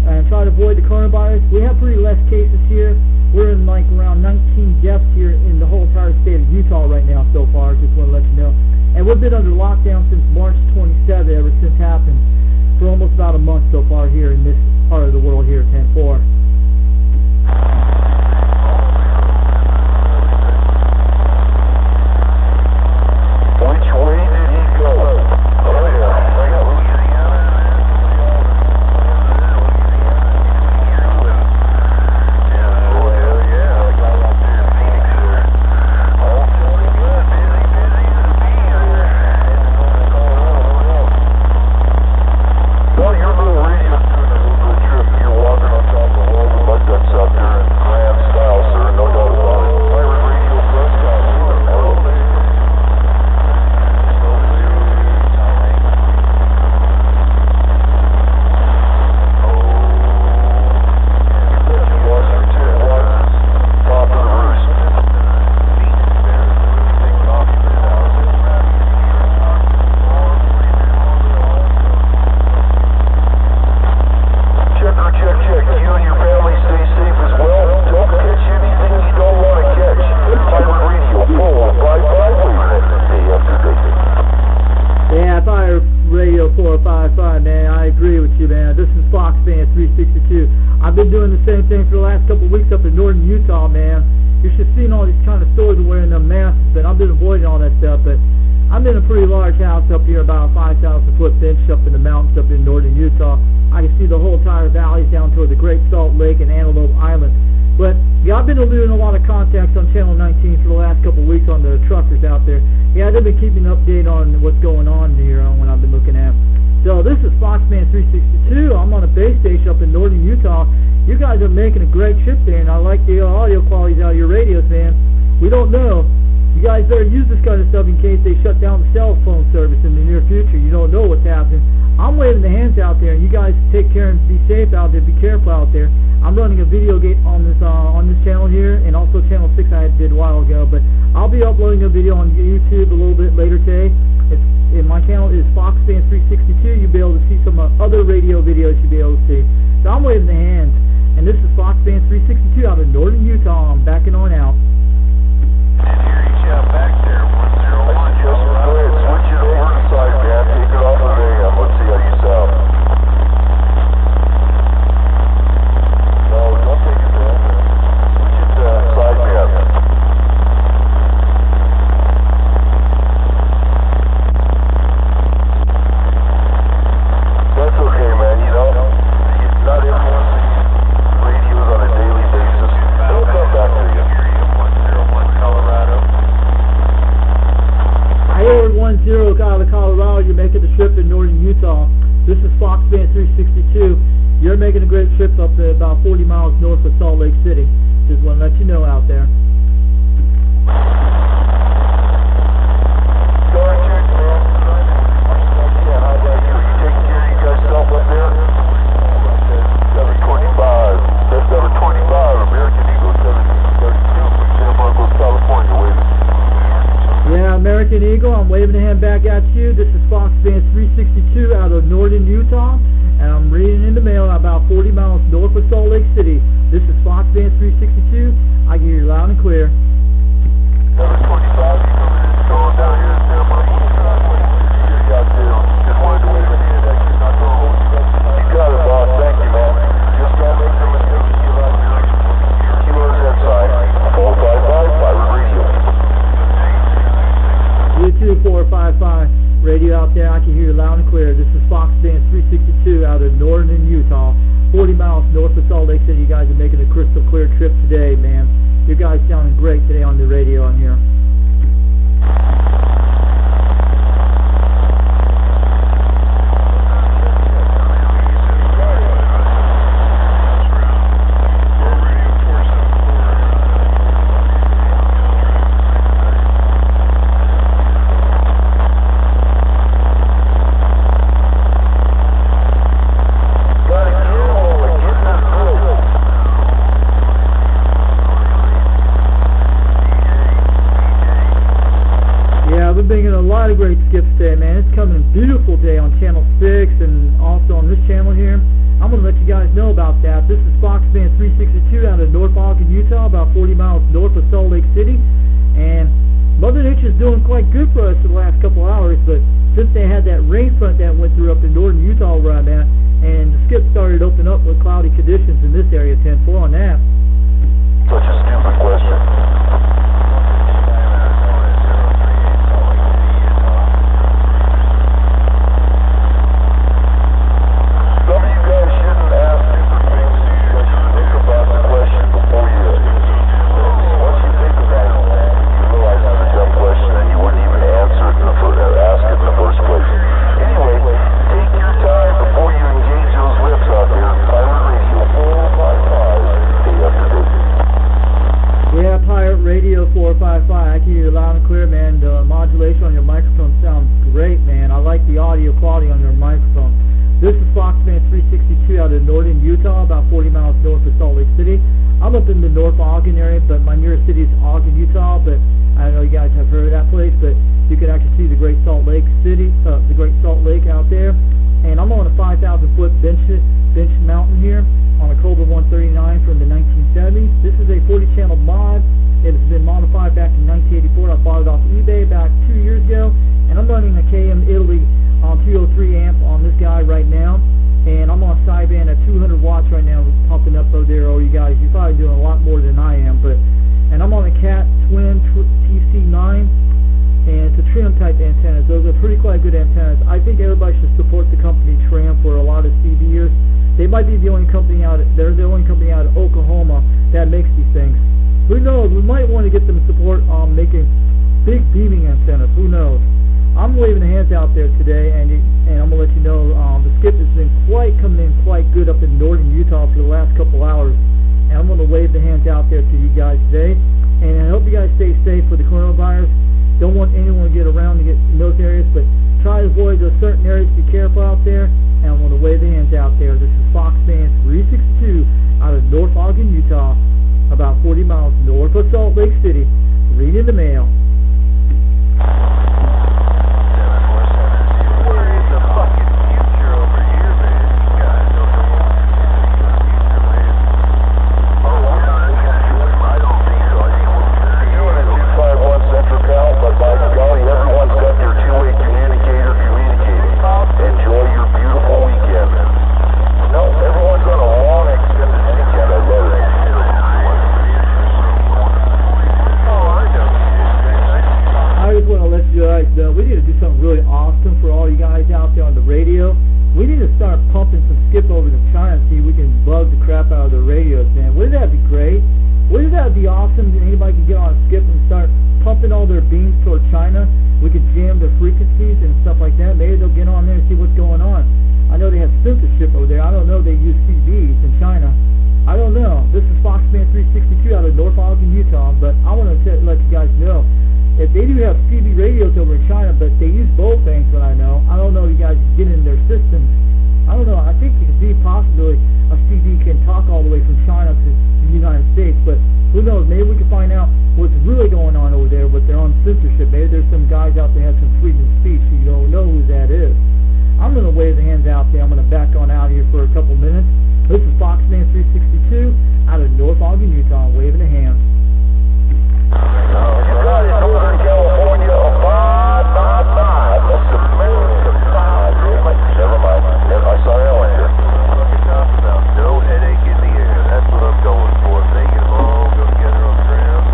and try to avoid the coronavirus. We have pretty less cases here. We're in like around 19 deaths here in the whole entire state of Utah right now so far. Just want to let you know. And we've been under lockdown since March 27th, ever since happened, for almost about a month so far here in this part of the world here, 10-4. Which way did he go? Oh yeah, I got Louisiana. Oh hell yeah, I got up there in Phoenix there. All feeling good, busy as a bee there. Well, your little radio's doing a little good trip. You're walking on top of all the mud guts out there in grand style, sir. No doubt about it. Pirate radio first class. I've been doing the same thing for the last couple of weeks up in northern Utah, man. You should have seen all these kind of stores wearing them masks, but I've been avoiding all that stuff. But I'm in a pretty large house up here, about a 5,000 foot bench up in the mountains up in northern Utah. I can see the whole entire valleys down toward the Great Salt Lake and Antelope Island. But yeah, I've been doing a lot of contacts on Channel 19 for the last couple of weeks on the truckers out there. Yeah, they've been keeping an update on what's going on here on what I've been looking at. So this is Foxman 362. I'm on a base station up in northern Utah. You guys are making a great trip there, and I like the audio qualities out of your radios, man. We don't know. You guys better use this kind of stuff in case they shut down the cell phone service in the near future. You don't know what's happening. I'm waving the hands out there, and you guys take care and be safe out there. Be careful out there. I'm running a video gate on this channel here, and also channel 6 I did a while ago. But I'll be uploading a video on YouTube a little bit later today. My channel is Foxman 362. You'll be able to see some other radio videos you'll be able to see. So I'm waving the hands, and this is Foxman 362 out of northern Utah. I'm backing on out. Did you reach out back there? 101. Yes, sir. Go ahead, switch it over to sideband. Take it off of AM. Let's see how you sound. No, don't take it down. Switch it to sideband. That's okay, man. You know, not everyone sees radios on a daily making a great trip up to about 40 miles north of Salt Lake City. Just want to let you know out there. Yeah, American Eagle, I'm waving a hand back at you. This is Fox Band 362 out of Northern Utah, and I'm reading in the mail about 40 miles north of Salt Lake City. This is Fox Band 362. I can hear you loud and clear. 725, you coming in strong down here in San Marcos. Just wanted to wave a hand at you, not going to hold you back. You got it, boss. Thank you, man. Just don't make no mistakes in your life. Kilos that side. 455, Pirate Radio. U2455 radio out there, I can hear you loud and clear. This is Fox Band 362 out of Northern Utah, 40 miles north of Salt Lake City. You guys are making a crystal clear trip today, man. You guys sounding great today on the radio on here. Great skips today, man. It's coming a beautiful day on Channel 6 and also on this channel here. I'm going to let you guys know about that. This is Fox Band 362 out of North Ogden, Utah, about 40 miles north of Salt Lake City. And Mother Nature's doing quite good for us for the last couple hours, but since they had that rain front that went through up in northern Utah where I'm at, and the skip started to open up with cloudy conditions in this area, 10-4 on that. Such a stupid question. Radio 455, I can hear you loud and clear, man. The modulation on your microphone sounds great, man. I like the audio quality on your microphone. This is Fox Band 362 out of Northern Utah, about 40 miles north of Salt Lake City. I'm up in the North Ogden area, but my nearest city is Ogden, Utah, but I know you guys have heard of that place, but you can actually see the Great Salt Lake City, the Great Salt Lake out there. And I'm on a 5,000-foot bench mountain here on a Cobra 139 from the 1970s. This is a 40-channel mod. It has been modified back in 1984. I bought it off eBay back 2 years ago, and I'm running a KM Italy 203 amp on this guy right now, and I'm on sideband at 200 watts right now, pumping up over there. Oh, you guys, you're probably doing a lot more than I am, and I'm on a Cat Twin TC9, and it's a trim type antennas. Those are pretty quite good antennas. I think everybody should support the company Trim for a lot of CBers. They might be the only company out. They're the only company out of Oklahoma that makes these things. Who knows? We might want to get them support on making big beaming antennas. Who knows? I'm waving the hands out there today, and I'm gonna let you know the skip has been coming in quite good up in northern Utah for the last couple hours, and I'm gonna wave the hands out there to you guys today. And I hope you guys stay safe with the coronavirus. Don't want anyone to get around to get in those areas, but try to avoid those certain areas. Be careful out there, and I'm gonna wave the hands out there. This is Fox Band 362 out of North Ogden, Utah, about 40 miles north of Salt Lake City. Reading the mail. We need to do something really awesome for all you guys out there on the radio. We need to start pumping some skip over to China and see if we can bug the crap out of the radios, man. Wouldn't that be great? Wouldn't that be awesome if anybody could get on a skip and start pumping all their beams toward China? We could jam their frequencies and stuff like that. Maybe they'll get on there and see what's going on. I know they have censorship over there. I don't know they use CBs in China. I don't know. This is Foxman 362 out of North Ogden, Utah, but I want to let you guys know, if they do have CB radios over in China, but they use Bullfangs, what I know, I don't know you guys get in their systems. I don't know. I think it could be possibly a CB can talk all the way from China to the United States, but who knows? Maybe we can find out what's really going on over there with their own censorship. Maybe there's some guys out there have some freedom of speech, so you don't know who that is. I'm going to wave the hands out there. I'm going to back on out here for a couple minutes. This is Foxman 362 out of North Ogden, Utah, waving the hands. You got it, Northern California, 555. That's the American side. Never mind. I saw that one here. No headache in the air. That's what I'm going for. If they get them all, go together on the ground.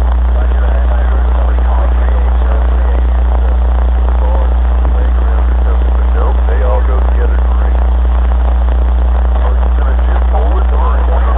Nope, they all go together great. Are you going to just pull it or are you going to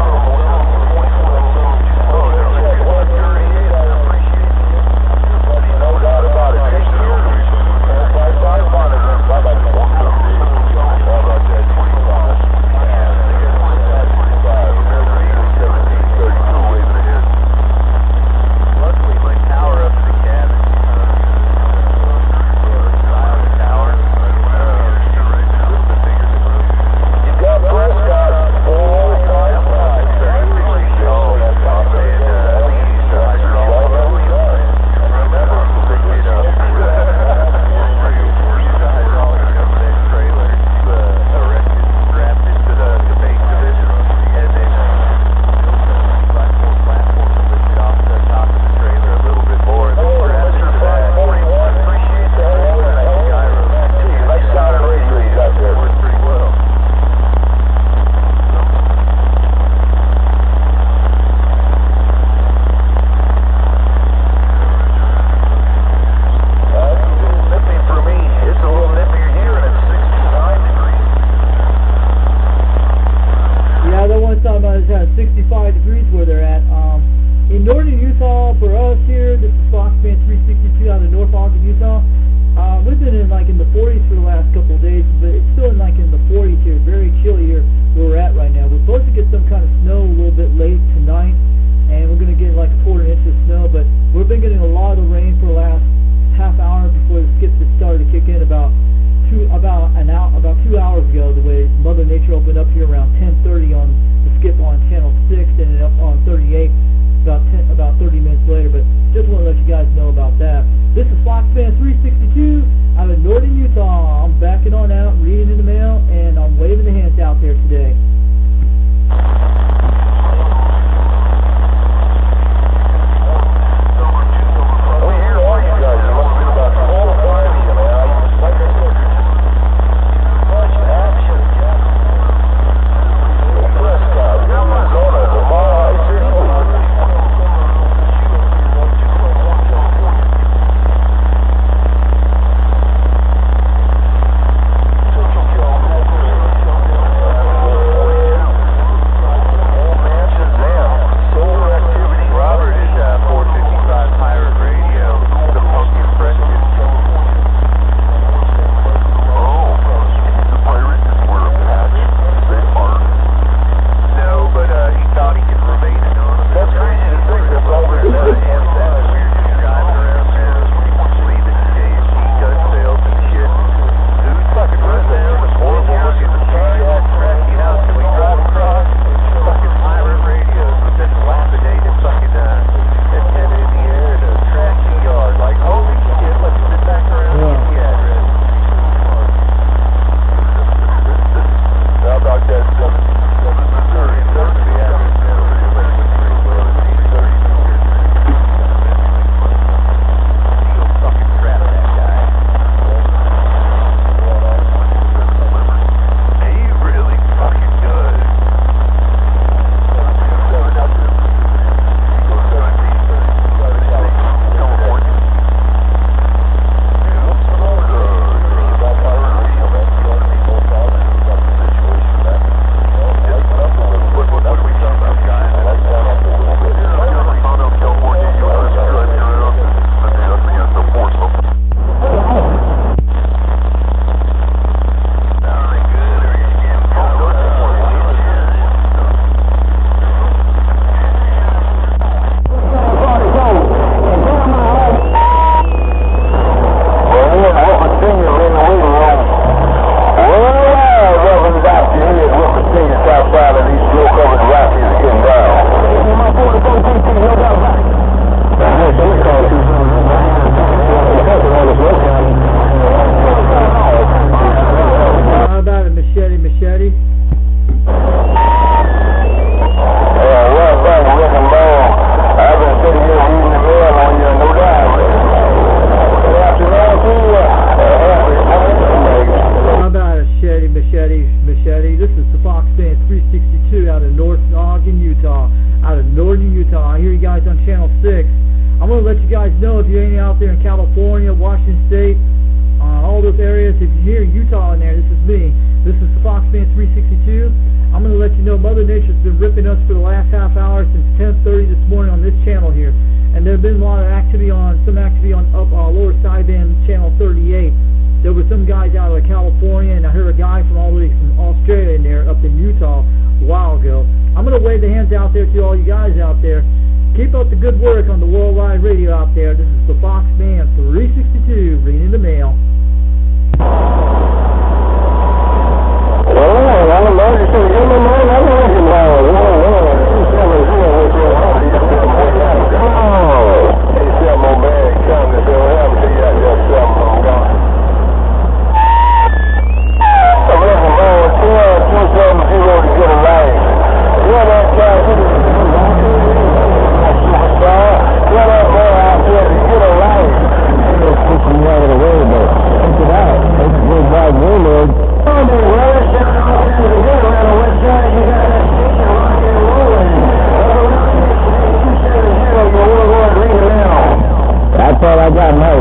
California, Washington State, all those areas. If you hear Utah in there, this is me. This is Foxman 362. I'm going to let you know Mother Nature's been ripping us for the last half hour since 10:30 this morning on this channel here. And there's been a lot of activity on lower sideband channel 38. There were some guys out of California, and I heard a guy from all the way from Australia in there, up in Utah, a while ago. I'm going to wave the hands out there to all you guys out there. Keep up the good work on the worldwide radio out there. This is the Foxman 362, reading the mail. That's all I got now.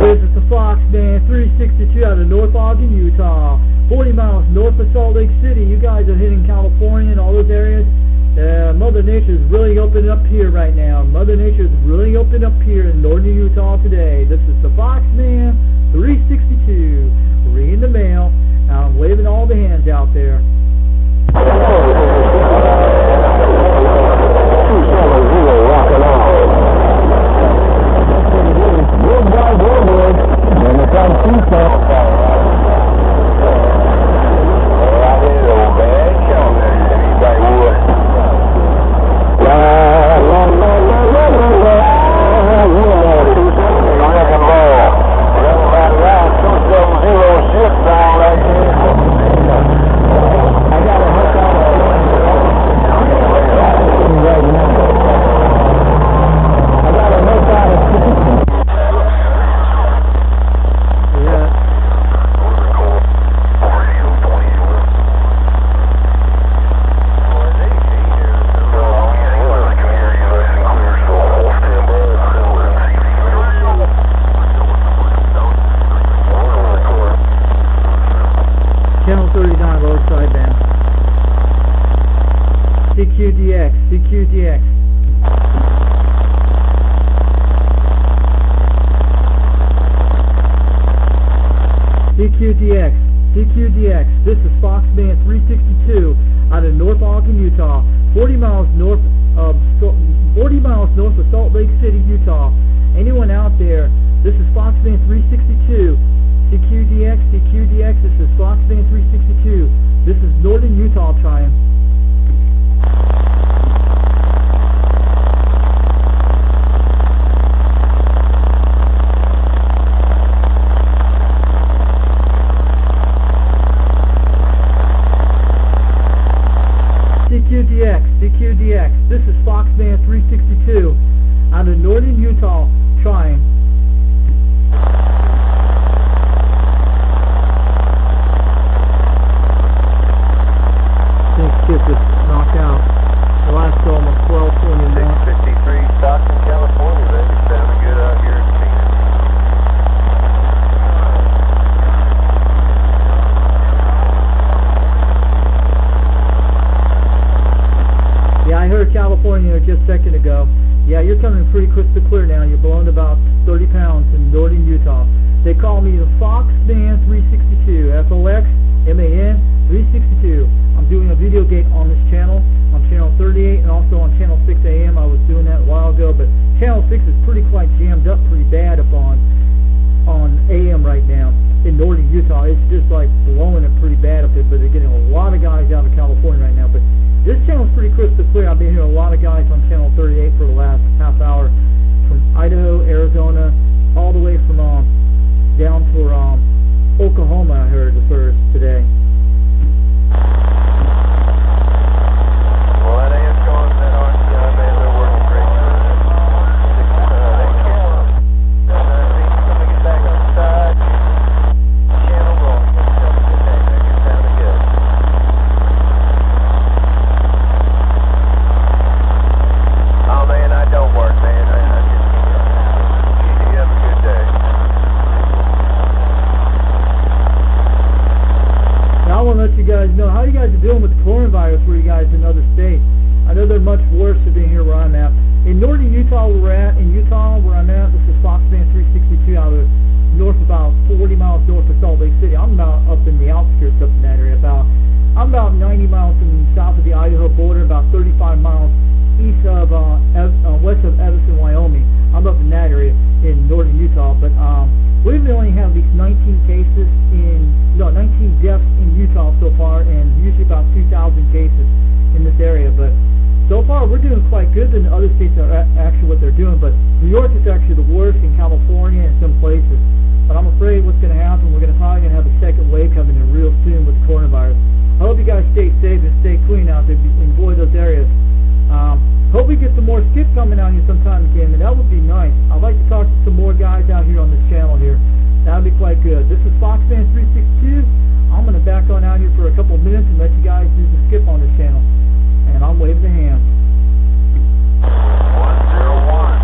This is the Foxman 362 out of North Ogden, Utah. 40 miles north of Salt Lake City. You guys are hitting California and all those areas. Mother Nature's really opening up here right now. Mother Nature's really opening up here in northern Utah today. This is the Foxman 362. Reading the mail. I'm waving all the hands out there. 270 rocking on. Good guy, good. Then it's on Channel 39, lower sideband. CQDX, CQDX. CQDX, CQDX. This is Foxman 362 out of North Ogden, Utah. 40 miles north of Salt Lake City, Utah. Anyone out there? This is Foxman 362. CQDX, CQDX, this is Foxman 362. This is Northern Utah trying. CQDX, CQDX, this is Foxman 362 out of Northern Utah trying. Skip just knocked out. The last film was 12:21. 653 Stockton, California, baby. Sounding good out here in Phoenix. Yeah, I heard California just a second ago. Yeah, you're coming pretty crystal clear now. You're blowing about 30 pounds in northern Utah. They call me the Foxman 362. FOXMAN 362. I'm doing a video gate on this channel, on channel 38, and also on channel 6 AM. I was doing that a while ago, but channel 6 is pretty quite jammed up pretty bad up on AM right now in northern Utah. It's just like blowing it pretty bad up there, but they're getting a lot of guys out of California right now. But this channel's pretty crystal clear. I've been hearing a lot of guys on channel 38 for the last half hour from Idaho, Arizona, all the way from down to Oklahoma. I heard the first today. Well, that ain't northern Utah where we're at. In Utah where I'm at, this is Foxman 362 out of north, about 40 miles north of Salt Lake City. I'm about up in the outskirts up in that area. I'm about 90 miles south of the Idaho border, about 35 miles east of west of Evanston, Wyoming. I'm up in that area in northern Utah, but we only have these 19 deaths in Utah so far, and usually about 2,000 cases in this area. But so far we're doing quite good than other states are actually what they're doing. But New York is actually the worst, in California and some places. But I'm afraid what's going to happen, we're probably going to have a second wave coming in real soon with the coronavirus. I hope you guys stay safe and stay clean out there. Enjoy those areas. Hope we get some more skips coming out here sometime again, and that would be nice. I'd like to talk to some more guys out here on this channel here. That would be quite good. This is Foxman 362. I'm going to back on out here for a couple of minutes and let you guys do the skip on this channel. And I'm waving the hand. 101.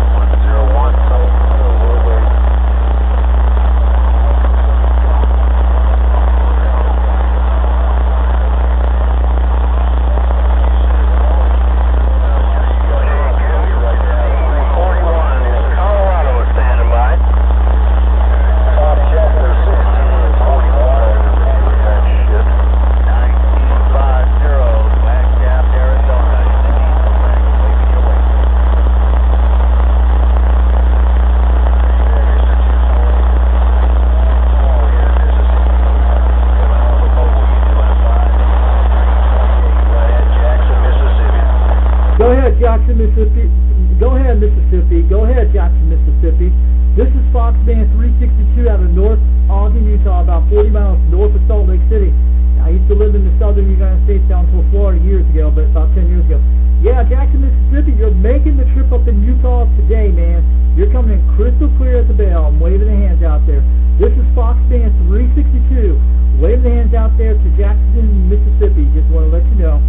Jackson, Mississippi. Go ahead, Mississippi. Go ahead, Jackson, Mississippi. This is Foxman 362 out of North Ogden, Utah, about 40 miles north of Salt Lake City. I used to live in the southern United States down to Florida years ago, but about 10 years ago. Yeah, Jackson, Mississippi, you're making the trip up in Utah today, man. You're coming in crystal clear as a bell. I'm waving the hands out there. This is Foxman 362. Waving the hands out there to Jackson, Mississippi. Just want to let you know.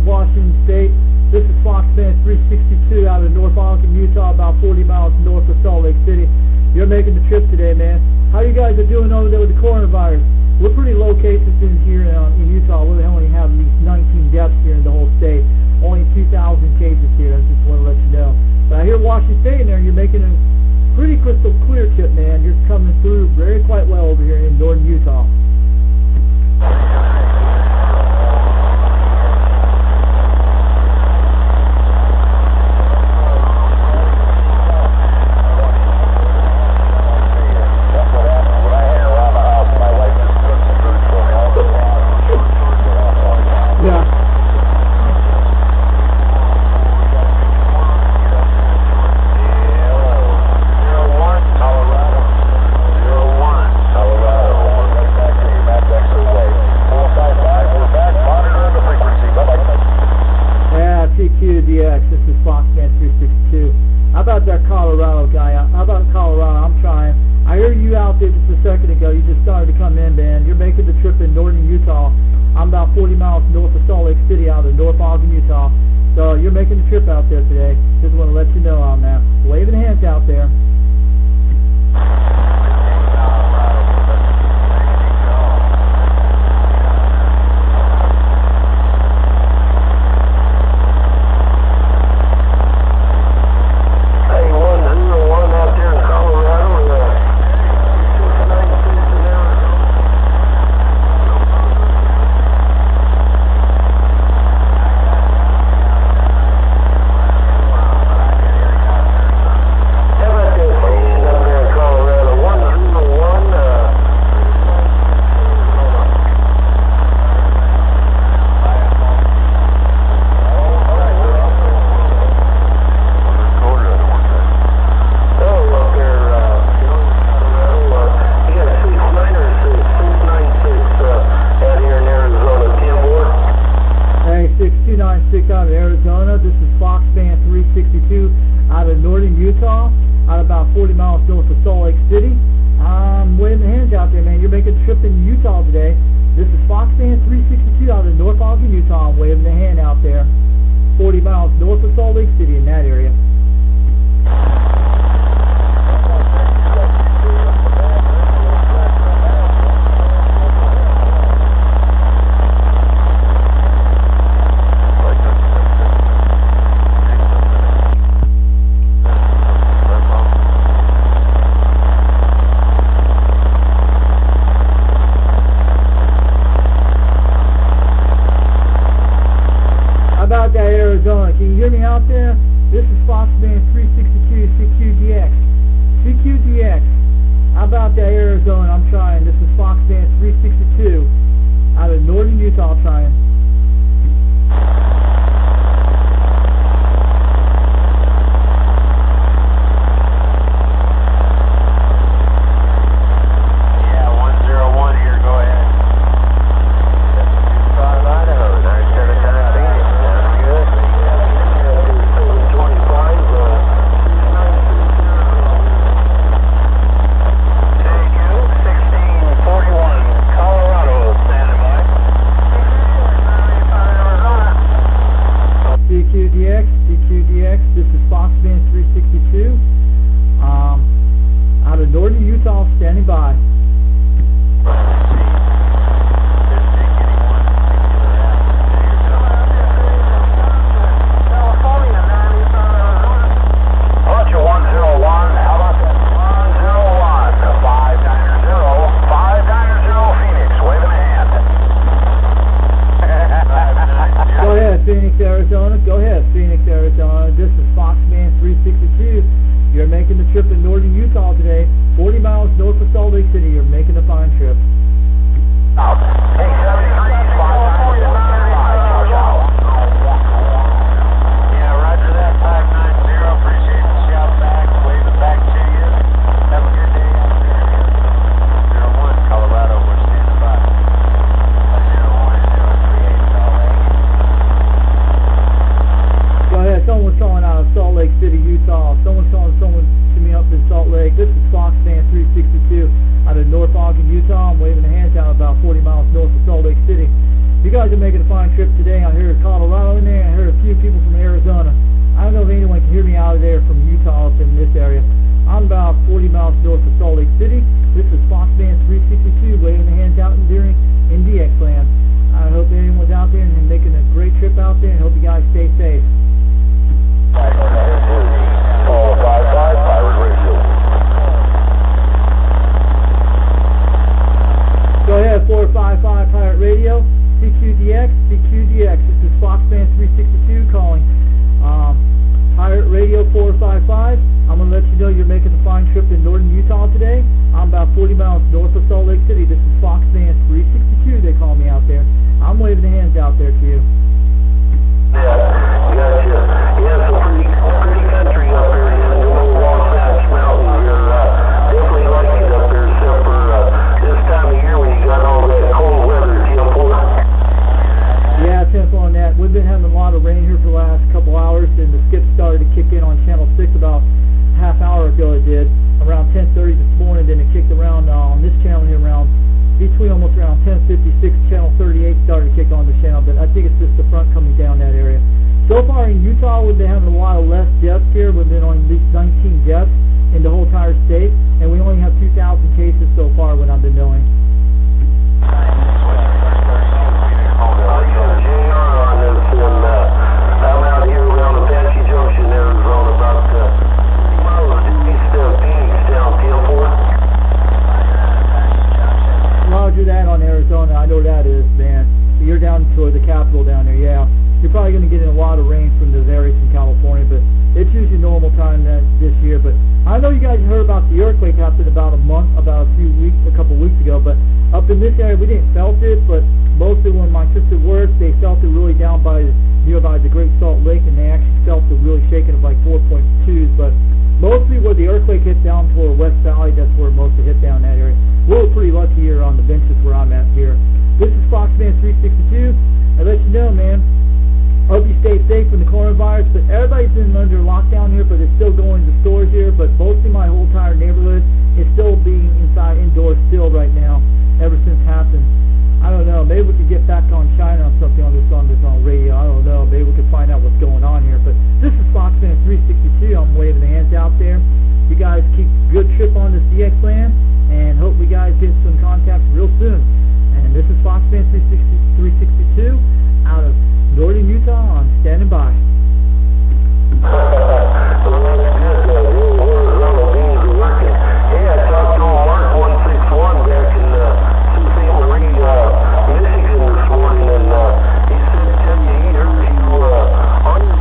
Washington State. This is Foxman 362 out of North Ogden, Utah, about 40 miles north of Salt Lake City. You're making the trip today, man. How you guys are doing over there with the coronavirus? We're pretty low cases in here in Utah. We only have these 19 deaths here in the whole state. Only 2,000 cases here. I just want to let you know. But I hear Washington State in there, you're making a pretty crystal clear trip, man. You're coming through very quite well over here in northern Utah. This is Foxman 362. How about that Colorado guy? How about Colorado? I'm trying. I heard you out there just a second ago. You just started to come in, man. You're making the trip in northern Utah. I'm about 40 miles north of Salt Lake City out of North Ogden, Utah. So you're making the trip out there today. Just want to let you know on that. Waving hands out there. Out of Arizona. This is Foxman 362 out of northern Utah, out about 40 miles north of Salt Lake City. I'm waving the hands out there, man. You're making a trip in Utah today. This is Foxman 362 out of North Ogden, Utah. I'm waving the hand out there. 40 miles north of Salt Arizona. Can you hear me out there? This is Foxman 362 CQDX. CQDX. How about that, Arizona? I'm trying. This is Foxman 362 out of northern Utah trying. CQDX, this is Foxman 362 out of northern Utah, standing by. Roger, 101, how about that? 101, 590 Phoenix, waving a hand. Go ahead, Phoenix, Arizona. Go ahead, Phoenix, Arizona. This is Foxman 362. You're making the trip to northern Utah today, 40 miles north of Salt Lake City. You're making the fine trip. Out. Hey, 73, 590, yeah, roger that, 590. Appreciate the shout back, waving back to you. Have a good day out there. 01, Colorado, we're standing by. 01038, Salt Lake. Go ahead. Someone's calling out of Salt Lake City, Utah. Someone's calling someone to me up in Salt Lake. This is Foxman 362 out of North Ogden, Utah. I'm waving the hands out about 40 miles north of Salt Lake City. You guys are making a fine trip today. I heard Colorado in there. I heard a few people from Arizona. I don't know if anyone can hear me out of there from Utah up in this area. I'm about 40 miles north of Salt Lake City. This is Foxman 362 waving the hands out during in DX land. I hope everyone's out there and making a great trip out there, and hope you guys stay safe. 455 Pirate Radio. Go ahead, 455 Pirate Radio, CQDX. This is Foxman 362 calling. Pirate Radio 455. I'm going to let you know you're making a fine trip in northern Utah today. I'm about 40 miles north of Salt Lake City. This is Foxman 362. They call me out there. I'm waving the hands out there to you. Yeah, gotcha. Yeah, some pretty country up there in the little Wasatch Mountain. You're definitely like it up there, except for this time of year when you got all that cold weather, Tim Ford. Yeah, 10 on that. We've been having a lot of rain here for the last couple hours, and the skip started to kick in on Channel 6 about half hour ago. It did around 10:30 this morning. Then it kicked around on this channel here around between almost around 10:56. Channel 38 started to kick on the channel, but I think it's just the front coming down that area. So far in Utah, we've been having a lot of less deaths here. We've been on at least 19 deaths in the whole entire state, and we only have 2,000 cases so far when I've been knowing. I'm out here around Apache Junction, Arizona, about 3 miles due east of Phoenix down, Tim Ford. Roger that on Arizona. I know that is, man. You're down toward the capital down there, yeah. You're probably going to get in a lot of rain from those areas in California, but it's usually normal time this year. But I know you guys heard about the earthquake happened about a couple weeks ago, but up in this area we didn't felt it, but mostly when my sister worked, they felt it really down nearby the Great Salt Lake, and they actually felt it really shaking of like 4.2s, but mostly where the earthquake hit down toward West Valley, that's where most of it hit down that area. We're pretty lucky here on the benches where I'm at here. This is Foxman 362. I let you know, man. Hope you stay safe from the coronavirus, but everybody's been under lockdown here, but it's still going to stores here, but mostly my whole entire neighborhood is still being indoors still right now, ever since it happened. I don't know, maybe we could get back on China or something on this radio, I don't know, maybe we could find out what's going on here, but this is Foxman 362, I'm waving the hands out there. You guys keep a good trip on this DX land, and hope we guys get some contacts real soon. And this is Foxman 362 out of northern Utah. I'm standing by. Yeah, I talked to Mark 161 back in Sault Ste. Marie, Michigan this morning, and he said, he heard you on your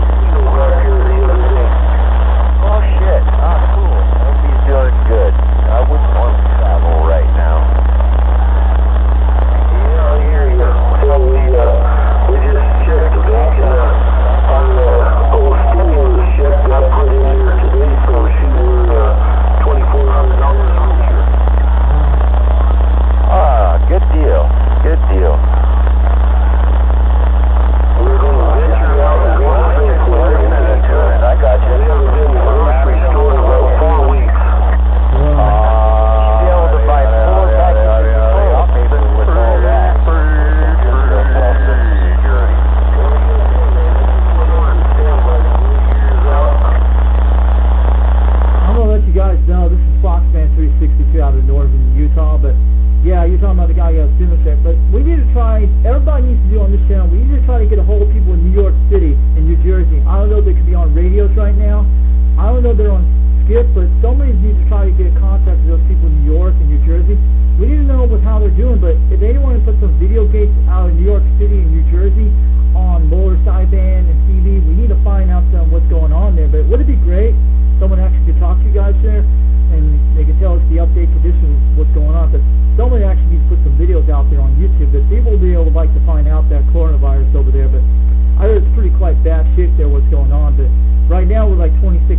skip, but somebody needs to try to get in contact with those people in New York and New Jersey. We need to know how they're doing, but if they want to put some video gates out in New York City and New Jersey on motor sideband and TV, we need to find out what's going on there. But would it be great if someone actually could talk to you guys there and they could tell us the update condition of what's going on? But somebody actually needs to put some videos out there on YouTube that people will be able to to find out that coronavirus over there. But I heard it's pretty quite bad shit there what's going on. But right now we're like 26,000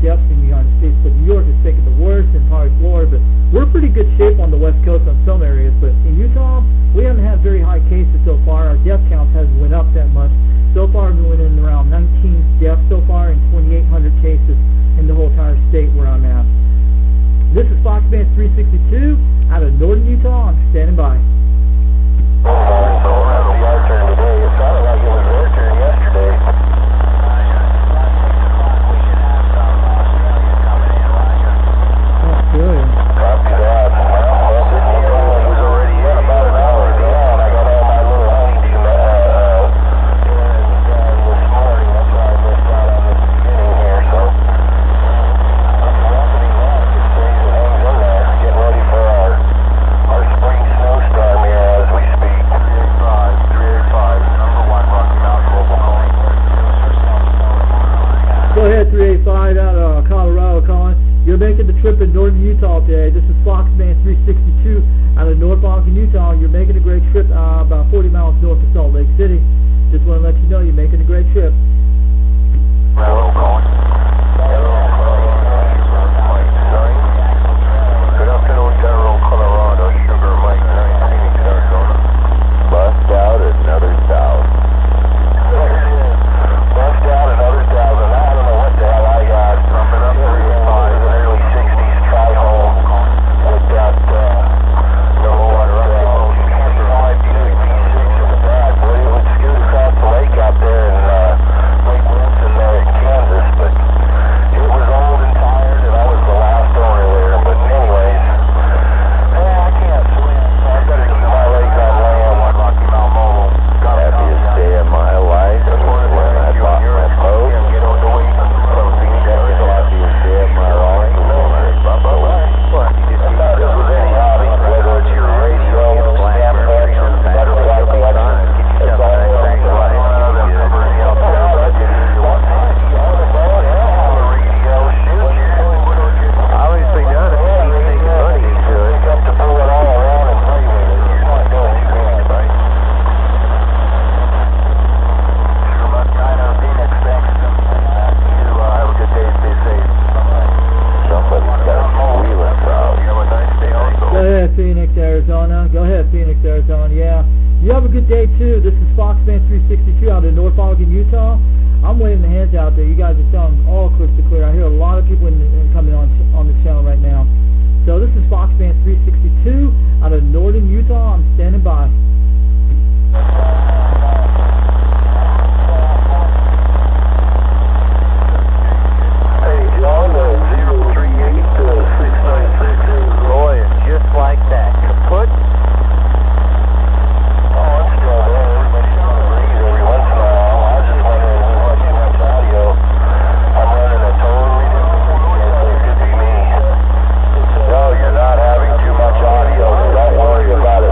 deaths in the United States, but New York is taking the worst, and probably Florida. But we're in pretty good shape on the West Coast on some areas. But in Utah, we haven't had very high cases so far. Our death count hasn't went up that much. So far, we're in around 19 deaths so far and 2,800 cases in the whole entire state where I'm at. This is Foxman 362 out of northern Utah. I'm standing by. So we're having our turn today. It sounded like it was their turn yesterday. That's good. Copy that. Well, he was already in about an hour ago, and I got all my little honeydew this morning. That's why I missed out on the beginning here. So I'm welcoming that. It stays and hangs in there, getting ready for our spring snowstorm here as we speak. 385, number 1, Rocky Mountain Mobile calling. Go ahead, 385 out of Colorado calling. You're making the trip in northern Utah today. This is Foxman 362 out of North Ogden, Utah. You're making a great trip about 40 miles north of Salt Lake City. Just want to let you know you're making a great trip. Hello, calling. Good afternoon, General Colorado, Sugar Mike 9, Phoenix, Arizona. Bust out another 1,000. Bust out another 1,000. I don't know what the hell I got. Coming up 35 in the early 60s, tri-home with that number 1 running motion. 55 P6 in the back. Boy, it would scoot across the lake out there in Lake Wilson there in Kansas, but it was old and tired, and I was the last owner there. But anyways, I can't swim, so I better keep my legs on land. Rocky Mountain Mobile. Happiest day of my life was when I bought my boat. Second happiest day of my life was when I bought my boat. This was any hobby, whether it's your radio, stamp beds, or butterfly collection. It's all things like everybody else there. Obviously not if you keep taking money into it. You have to pull it all around and play with it. You're not doing too bad, right? Sure must kind of Phoenix, thanks. You have a good day, stay safe. Somebody's got a wheeling crowd. You have a nice day also. Go ahead, Phoenix, Arizona. Go ahead, Phoenix, Arizona. Yeah. You have a good day, too. This is Foxman 362 out of North Ogden, Utah. I'm waving the hands out there. You guys are sounding all crystal clear. I hear a lot of people coming on the channel right now. So this is Foxman 362 out of northern Utah. I'm standing by. Hey, John, 038-696. Boy, and just like that. Kaput. Oh, it's still there. Everybody's on the breeze every once in a while. I was just wondering who had too much audio. I'm running a totally different weekend, so it could be me. No, you're not having too much audio. Don't worry about it.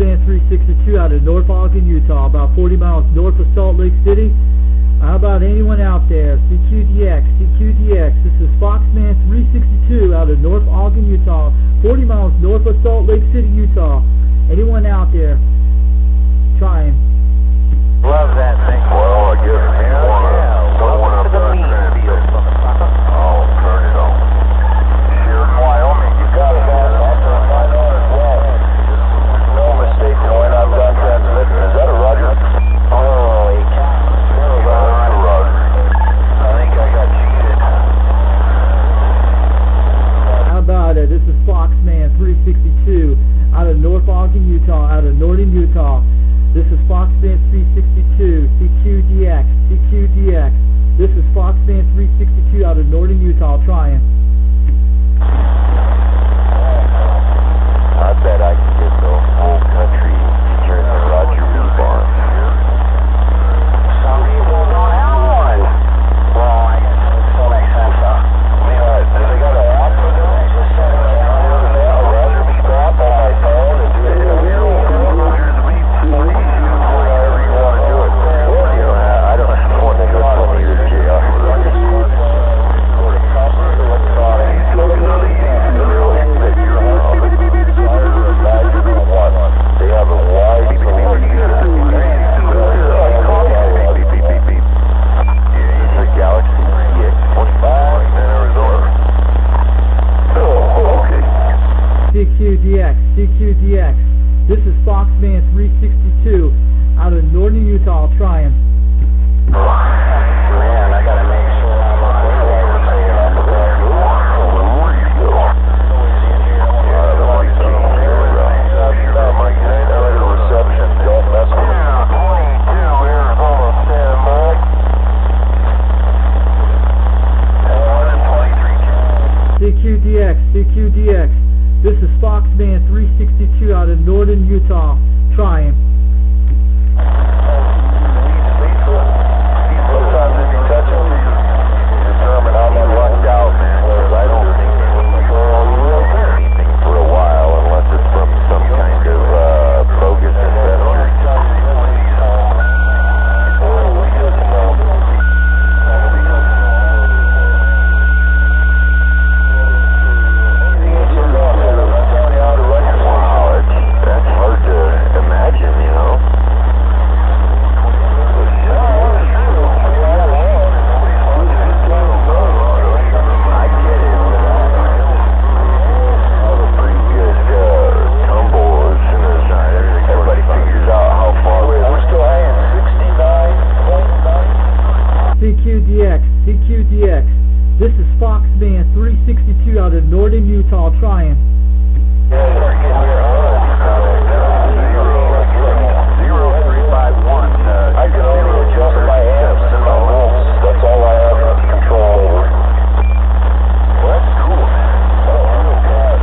Band 362 out of North Ogden, Utah, about 40 miles north of Salt Lake City. How about anyone out there? CQDX, CQDX. This is Foxman 362 out of North Ogden, Utah, 40 miles north of Salt Lake City, Utah. Anyone out there? Trying. Love that thing. Well, I guess you want to the meat field. I'll turn it on. Here in Wyoming, you got it, man. I'll turn mine on as well. No mistake when I'm done transmitting. Is that a Roger? Holy cow. I think I got cheated. How about it? This is Foxman 362 out of North Ogden, Utah, out of Northern Utah. This is Foxman 362, CQDX, CQDX. This is Foxman 362 out of Northern Utah, trying. I bet I can get the whole country to turn the Roger Beep on. Some people don't have one. Well, I guess it still makes sense, huh? Do they got an app for them? Just set it down. A Roger Beep app on my phone and do it. Roger's Beep, please use whatever you want to do it. I don't have one that goes on either, JR. They have a wide Galaxy EX25 in Arizona. Oh, okay. CQDX, CQDX. This is Foxman 362 out of Northern Utah, trying. Man, I gotta make sure I'm on CQDX, CQDX. This is Foxman 362 out of Northern Utah, trying. Sometimes if you touch them, you can determine how they lucked out, man. Because I don't think they will control anything for a while unless it's from some kind of bogus investor. That's hard to imagine, you know. I get it. A pretty good tumble as soon as everybody figures out how far away. We're still hanging 69.9. CQDX, CQDX. This is Foxman 362 out of Northern Utah, trying. Yeah, we're getting here. 0351. I can only adjust my amps and my volts. That's all I have control over. Well, that's cool, man. Oh, God.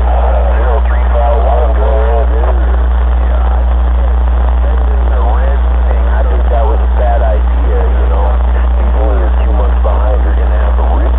0351. Go ahead, dude. The red thing, I think that was a bad idea, you know. People who are 2 months behind are going to have a rip.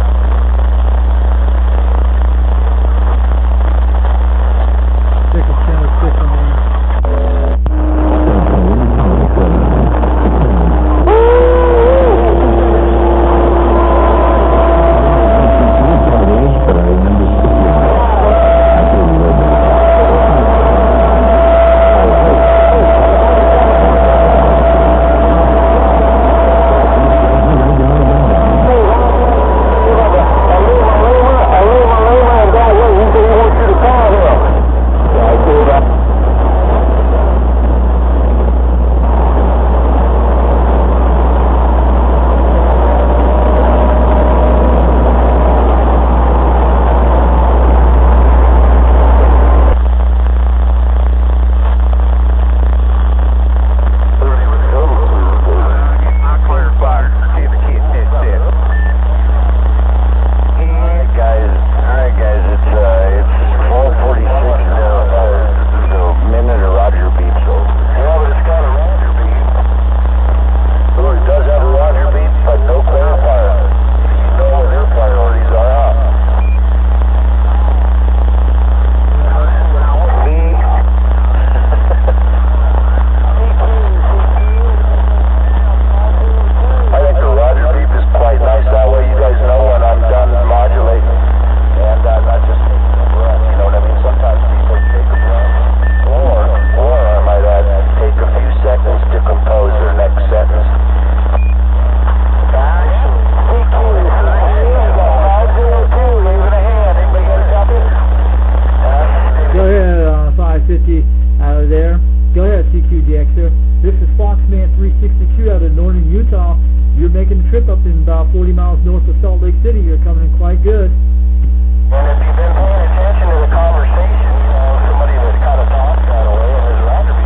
QDXer. This is Foxman 362 out of northern Utah. You're making a trip up in about 40 miles north of Salt Lake City. You're coming in quite good. And if you've been paying attention to the conversation, you know, somebody that kind of talks that way, and there's Roger B.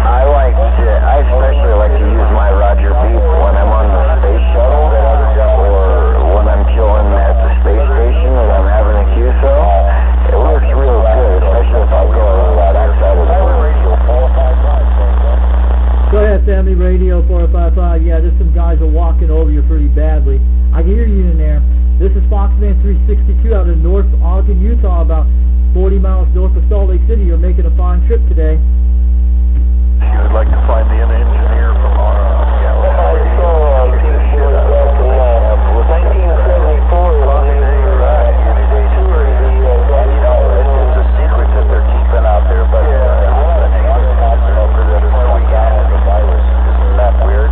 I especially like to use my Roger beep when I'm on the space shuttle, or when I'm chilling at the space station and I'm having a QSO. It works real good, especially if I go right outside of the radio 455. Go ahead, Family Radio 455. Yeah, there's some guys are walking over you pretty badly. I can hear you in there. This is Foxman 362 out of North Ogden, Utah, about 40 miles north of Salt Lake City. You're making a fine trip today. She would like to find the engineer from our was 1974 it's a secret that they're keeping out there, but isn't that weird?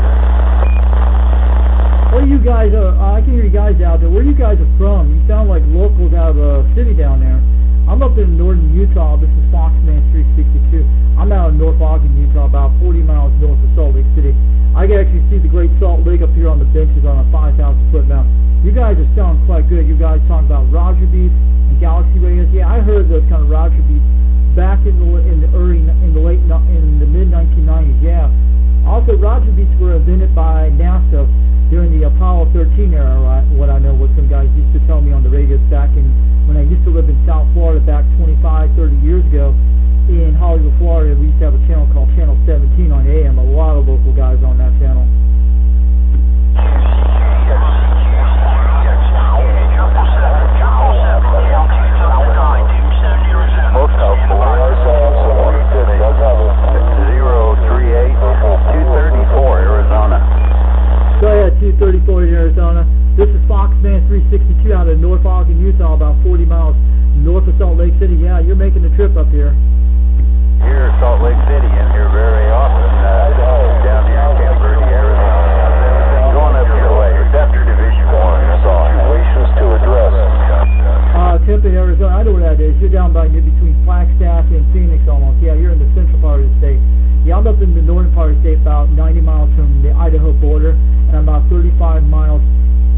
What are you guys, I can hear you guys out there. Where you guys are from? You sound like locals out of the city down there. I'm up in northern Utah. This is Foxman 362. I'm out in North Ogden, Utah, about 40 miles north of Salt Lake City. I can actually see the Great Salt Lake up here on the benches on a 5,000-foot mountain. You guys are sounding quite good. You guys talking about Roger beats and Galaxy radios. Yeah, I heard those kind of Roger beats back in the mid 1990s. Yeah. Also, Roger beats were invented by NASA during the Apollo 13 era. What I know, what some guys used to tell me on the radios back in when I used to live in South Florida back 25, 30 years ago. In Hollywood, Florida, we used to have a channel called Channel 17 on AM. A lot of local guys on that channel. Most helpful. 038 234 Arizona. Go ahead, 234 in Arizona. This is Foxman 362 out of North Ogden, Utah, about 40 miles north of Salt Lake City. Yeah, you're making the trip up here. Here, Salt Lake City, in here very often. Down here in Camp Verde, Arizona. Everything going up your way. After Division 1, situations to address. Tempe, Arizona. I know where that is. You're down by between Flagstaff and Phoenix almost. Yeah, you're in the central part of the state. Yeah, I'm up in the northern part of the state, about 90 miles from the Idaho border, and I'm about 35 miles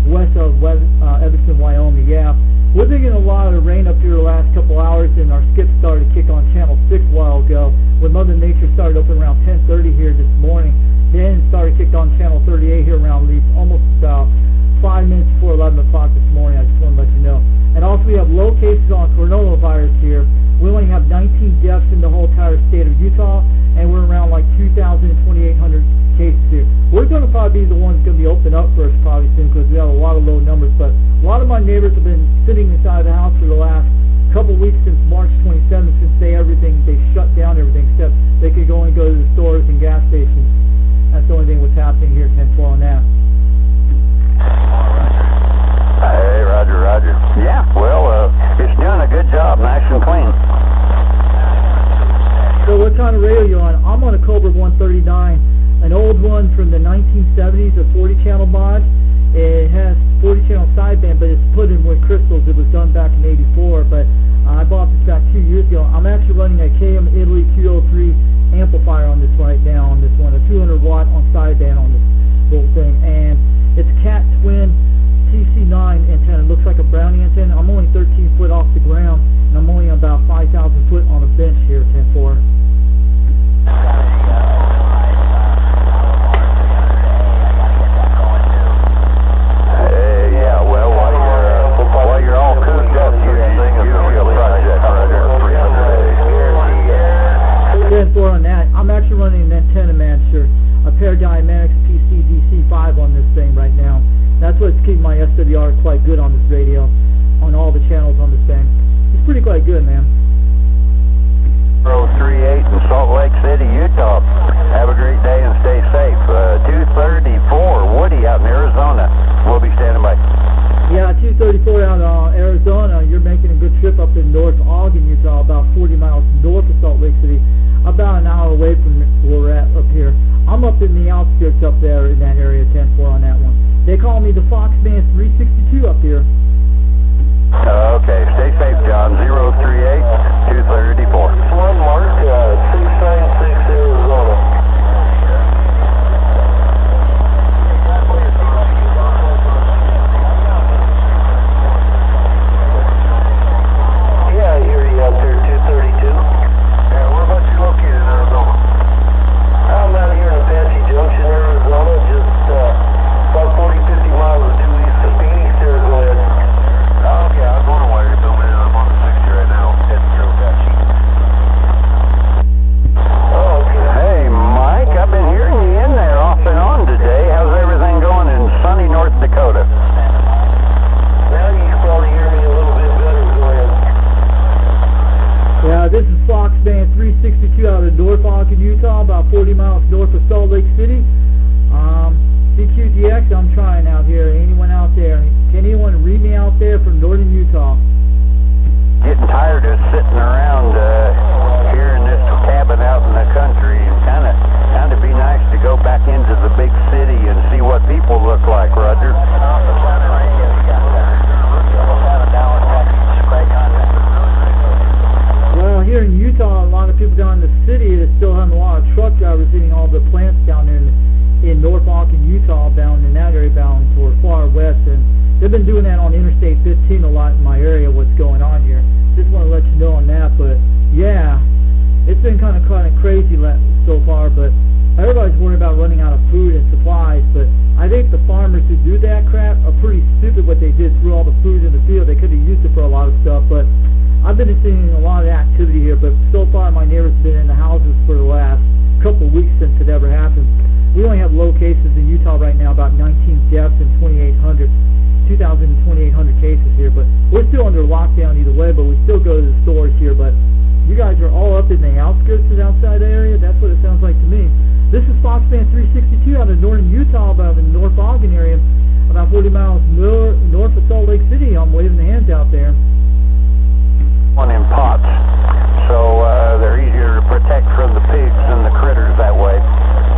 west of Evanston, Wyoming. Yeah, we're getting a lot of rain up here the last couple hours, and our skip started to kick on Channel 6 a while ago, when Mother Nature started open around 10:30 here this morning. Then started kicked on Channel 38 here around almost about 5 minutes before 11 o'clock this morning. I just want to let you know. And also we have low cases on coronavirus here. We only have 19 deaths in the whole entire state of Utah, and we're around like 2,000 to 2,800 cases here. We're going to probably be the ones going to be open up first probably soon because we have a lot of low numbers. But a lot of my neighbors have been sitting inside the house for the last couple weeks since March 27th, since they shut down everything except they could only go to the stores and gas stations. That's the only thing that's happening here, 10-4 on that. Hey, Roger. Yeah, well, it's doing a good job, nice and clean. So what kind of radio are you on? I'm on a Cobra 139, an old one from the 1970s, a 40-channel mod. It has 40-channel sideband, but it's put in with crystals. It was done back in '84, but I bought this back 2 years ago. I'm actually running a KM Italy 203 amplifier on this right now, on this one, a 200-watt on sideband on this little thing, and it's Cat Twin TC9 antenna. It looks like a Brownie antenna. I'm only 13 foot off the ground, and I'm only about 5,000 foot on a bench here, 10-4. Yeah, well, while you're all cooped up, you're singing the real project, Roger, 300A. 10-4 on that. I'm actually running an antenna matcher, a Paradymatics PC-DC5 on this thing right now. That's what's keeping my SWR quite good on this radio, on all the channels on this thing. It's pretty quite good, man. 038 in Salt Lake City, Utah. Have a great day and stay safe. 234 Woody out in Arizona. We'll be standing by. Yeah, 234 out in Arizona. You're making a good trip up in North Ogden, Utah, about 40 miles north of Salt Lake City, about an hour away from where we're at up here. I'm up in the outskirts up there in that area, 10-4 on that one. They call me the Foxman 362 up here. Okay, stay safe, John. 038 230. North Ogden, Utah, about 40 miles north of Salt Lake City. CQDX, I'm trying out here. Anyone out there? Can anyone read me out there from northern Utah? Getting tired of sitting around here in this cabin out in the country, and kind of be nice to go back into the big city and see what people look like, Roger. Well, here in Utah, a lot of people down in the city that still have a lot of truck drivers hitting all the plants down there in North Ogden, Utah, bound in that area, bound toward far west, and they've been doing that on Interstate 15 a lot in my area. What's going on here? Just want to let you know on that. But yeah, it's been kind of crazy so far. But everybody's worried about running out of food and supplies. But I think the farmers who do that crap are pretty stupid. What they did, threw all the food in the field. They could have used it for a lot of stuff. But I've been seeing a lot of activity here. But so far, my neighbors have been in the houses for the last couple of weeks since it ever happened. We only have low cases in Utah right now, about 19 deaths and 2,800 cases here, but we're still under lockdown either way, but we still go to the stores here. But you guys are all up in the outskirts of the outside area. That's what it sounds like to me. This is Foxman 362 out of northern Utah, about in the North Ogden area, about 40 miles north of Salt Lake City. I'm waving the hands out there. One in pots, so they're easier to protect from the pigs and the critters that way.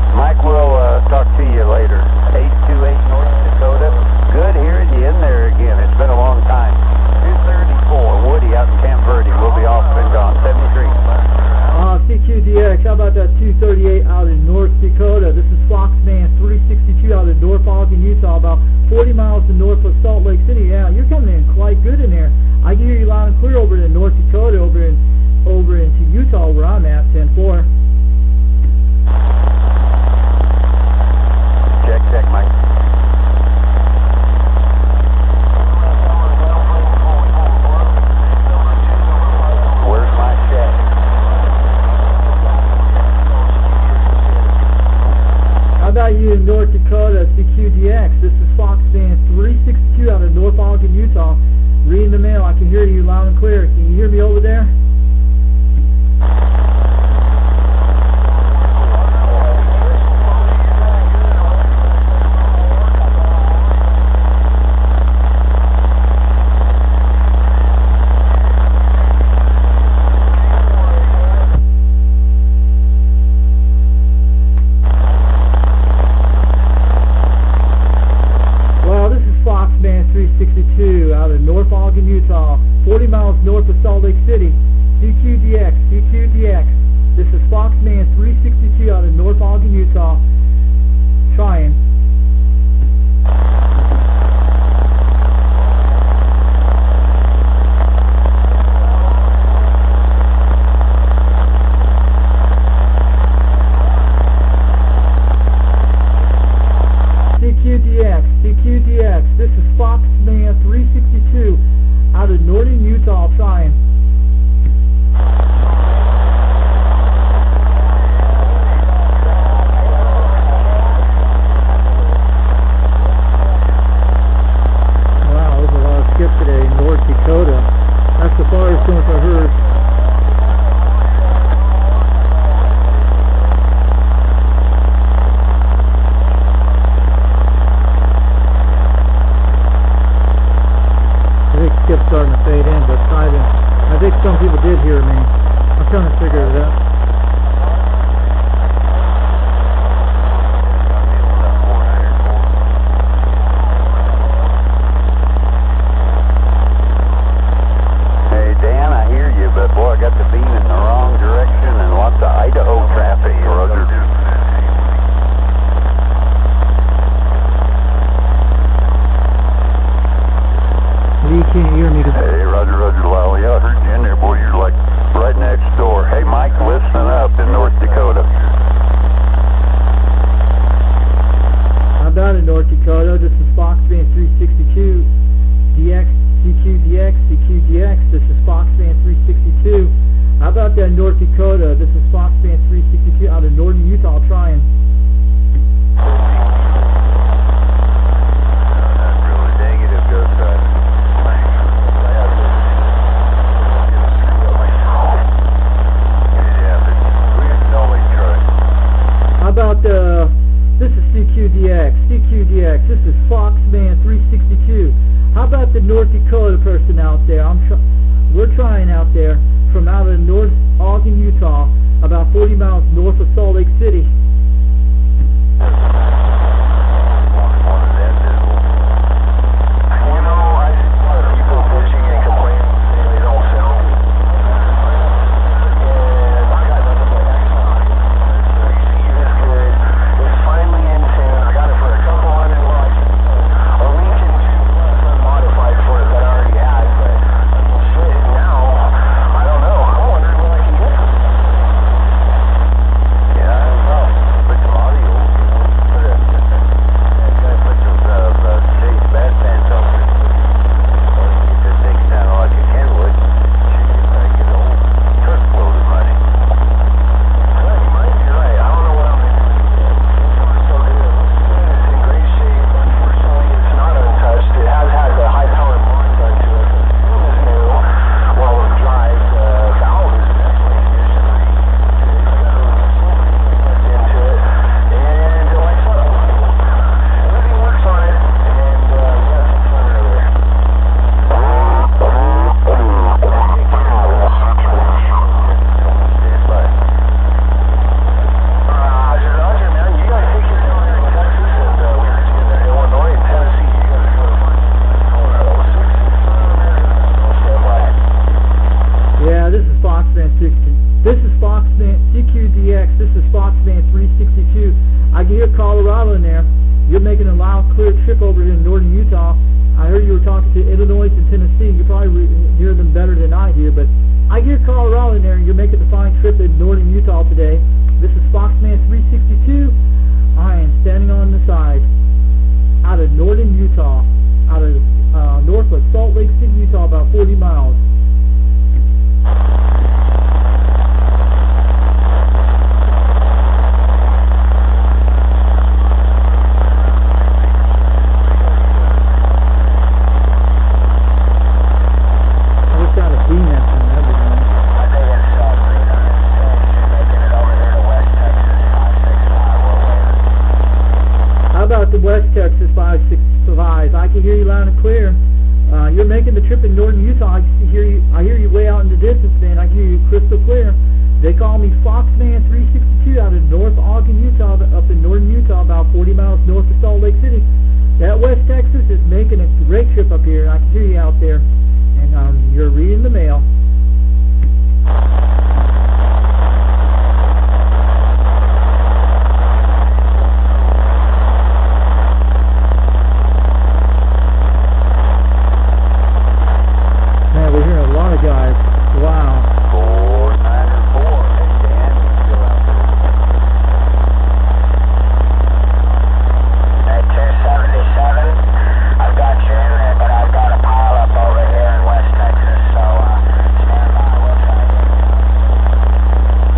Mike will talk to you later. 828 North Dakota. Good hearing you in there again. It's been a long time. 234 Woody out in Camp Verde. We'll be off and gone. 73. CQDX, how about that 238 out in North Dakota? This is Foxman 362 out of North Ogden, Utah, about 40 miles to north of Salt Lake City. Yeah, you're coming in quite good in there. I can hear you loud and clear over in North Dakota, over into Utah where I'm at, 10-4. Check, Mike. Where's my check? How about you in North Dakota, CQDX? This is Foxman 362 out of North Ogden, Utah. Reading the mail. I can hear you loud and clear. Can you hear me over there? Out of North Ogden, Utah, 40 miles north of Salt Lake City. CQDX. This is Foxman 362 out of North Ogden, Utah. Trying. CQDX, this is Foxman 362 out of northern Utah, trying. Wow, there's a lot of skip today in North Dakota. That's the farthest since I heard. Skip's starting to fade in, but I think some people did hear me. I'm trying to figure it out. Hey Dan, I hear you, but boy, I got the beam in the wrong direction and lots of Idaho traffic, Roger. You can't hear me. Hey, Roger, Lally. I heard you in there, boy. You're like right next door. Hey, Mike, listen up in North Dakota. How about in North Dakota? This is Foxman 362 DX, CQDX. This is Foxman 362. How about that in North Dakota? This is Foxman 362 out of northern Utah, trying. a North Dakota person out there. We're trying out there from out of North Ogden, Utah, about 40 miles north of Salt Lake City. This is Foxman CQDX. This is Foxman 362. I can hear Colorado in there. You're making a loud, clear trip over here in northern Utah. I heard you were talking to Illinois and Tennessee. You probably hear them better than I hear, but I hear Colorado in there, and you're making a fine trip in northern Utah today. This is Foxman 362. I am standing on the side out of northern Utah, out of north of Salt Lake City, Utah, about 40 miles. West Texas 565. I can hear you loud and clear. You're making the trip in northern Utah. I hear you way out in the distance, man. I hear you crystal clear. They call me Foxman 362 out of North Ogden, Utah, up in northern Utah, about 40 miles north of Salt Lake City. That West Texas is making a great trip up here. I can hear you out there, and you're reading the mail. Guys, wow. 494. Hey, Dan, you still out there? At 277, I've got you in there, but I've got a pile up over here in West Texas, so stand by. We'll try to get you.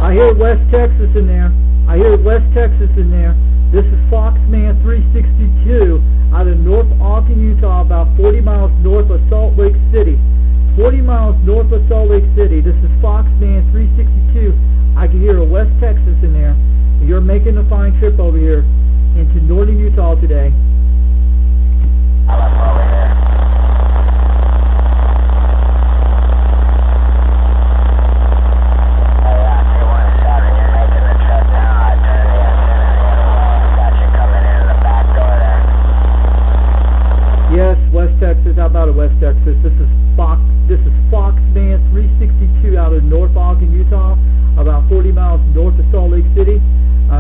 I hear West Texas in there. I hear West Texas in there. This is Foxman 362 out of North Ogden, Utah, about 40 miles north of Salt Lake City. 40 miles north of Salt Lake City. This is Foxman 362. I can hear a West Texas in there. You're making a fine trip over here into northern Utah today. I'm over here. Hey, 217, you're making the trip now. I turned the engine in the other way. Got you coming in the back door there. Yes, West Texas. How about West Texas? This is Foxman 362 out of North Ogden, Utah, about 40 miles north of Salt Lake City.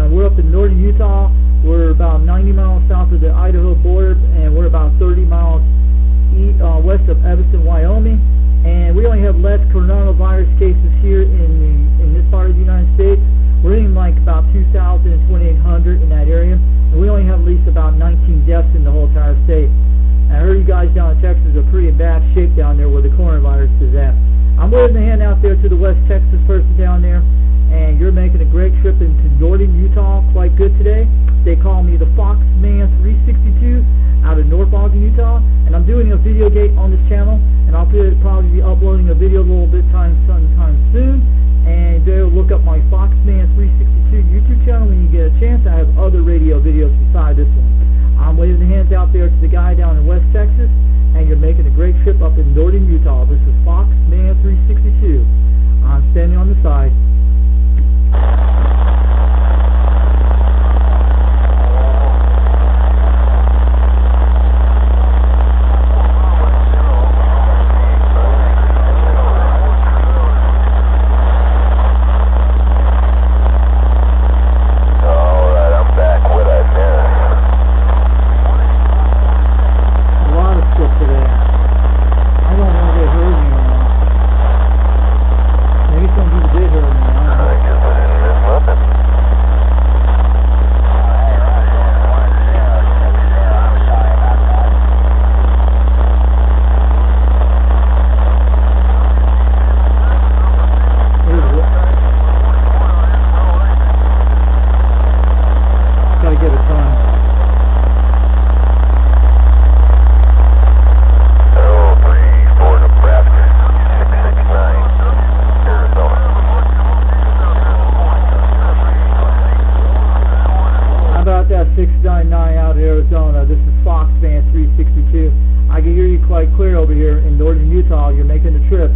We're up in northern Utah. We're about 90 miles south of the Idaho border, and we're about 30 miles west of Evanston, Wyoming. And we only have less coronavirus cases here in this part of the United States. We're in like about 2,000 and 2,800 in that area, and we only have at least about 19 deaths in the whole entire state. I heard you guys down in Texas are pretty in bad shape down there where the coronavirus is at. I'm waving a hand out there to the West Texas person down there, and you're making a great trip into northern Utah quite good today. They call me the Foxman 362 out of North Ogden, Utah, and I'm doing a video gate on this channel, and I'll probably be uploading a video a little bit sometime soon, and they'll look up my Foxman 362 YouTube channel when you get a chance. I have other radio videos beside this one. I'm waiting waving the hands out there to the guy down in West Texas, and you're making a great trip up in northern Utah. This is Foxman 362. I'm standing on the side. Out of Arizona. This is Foxman 362. I can hear you quite clear over here in northern Utah. You're making the trip.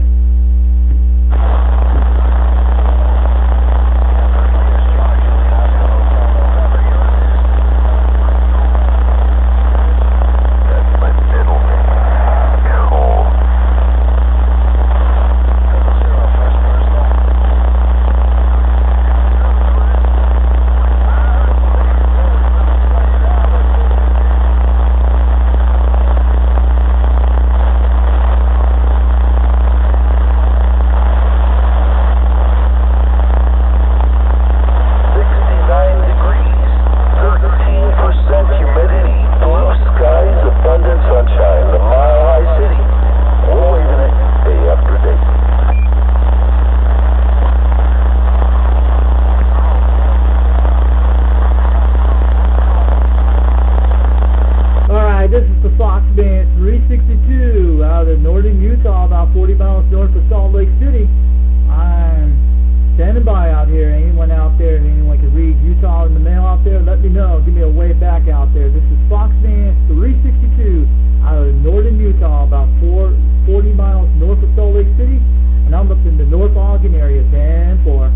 This is the Foxman 362 out of northern Utah, about 40 miles north of Salt Lake City. I'm standing by out here. Anyone out there, anyone can read Utah in the mail out there, let me know. Give me a wave back out there. This is Foxman 362 out of northern Utah, about 40 miles north of Salt Lake City, and I'm up in the North Ogden area, 10-4.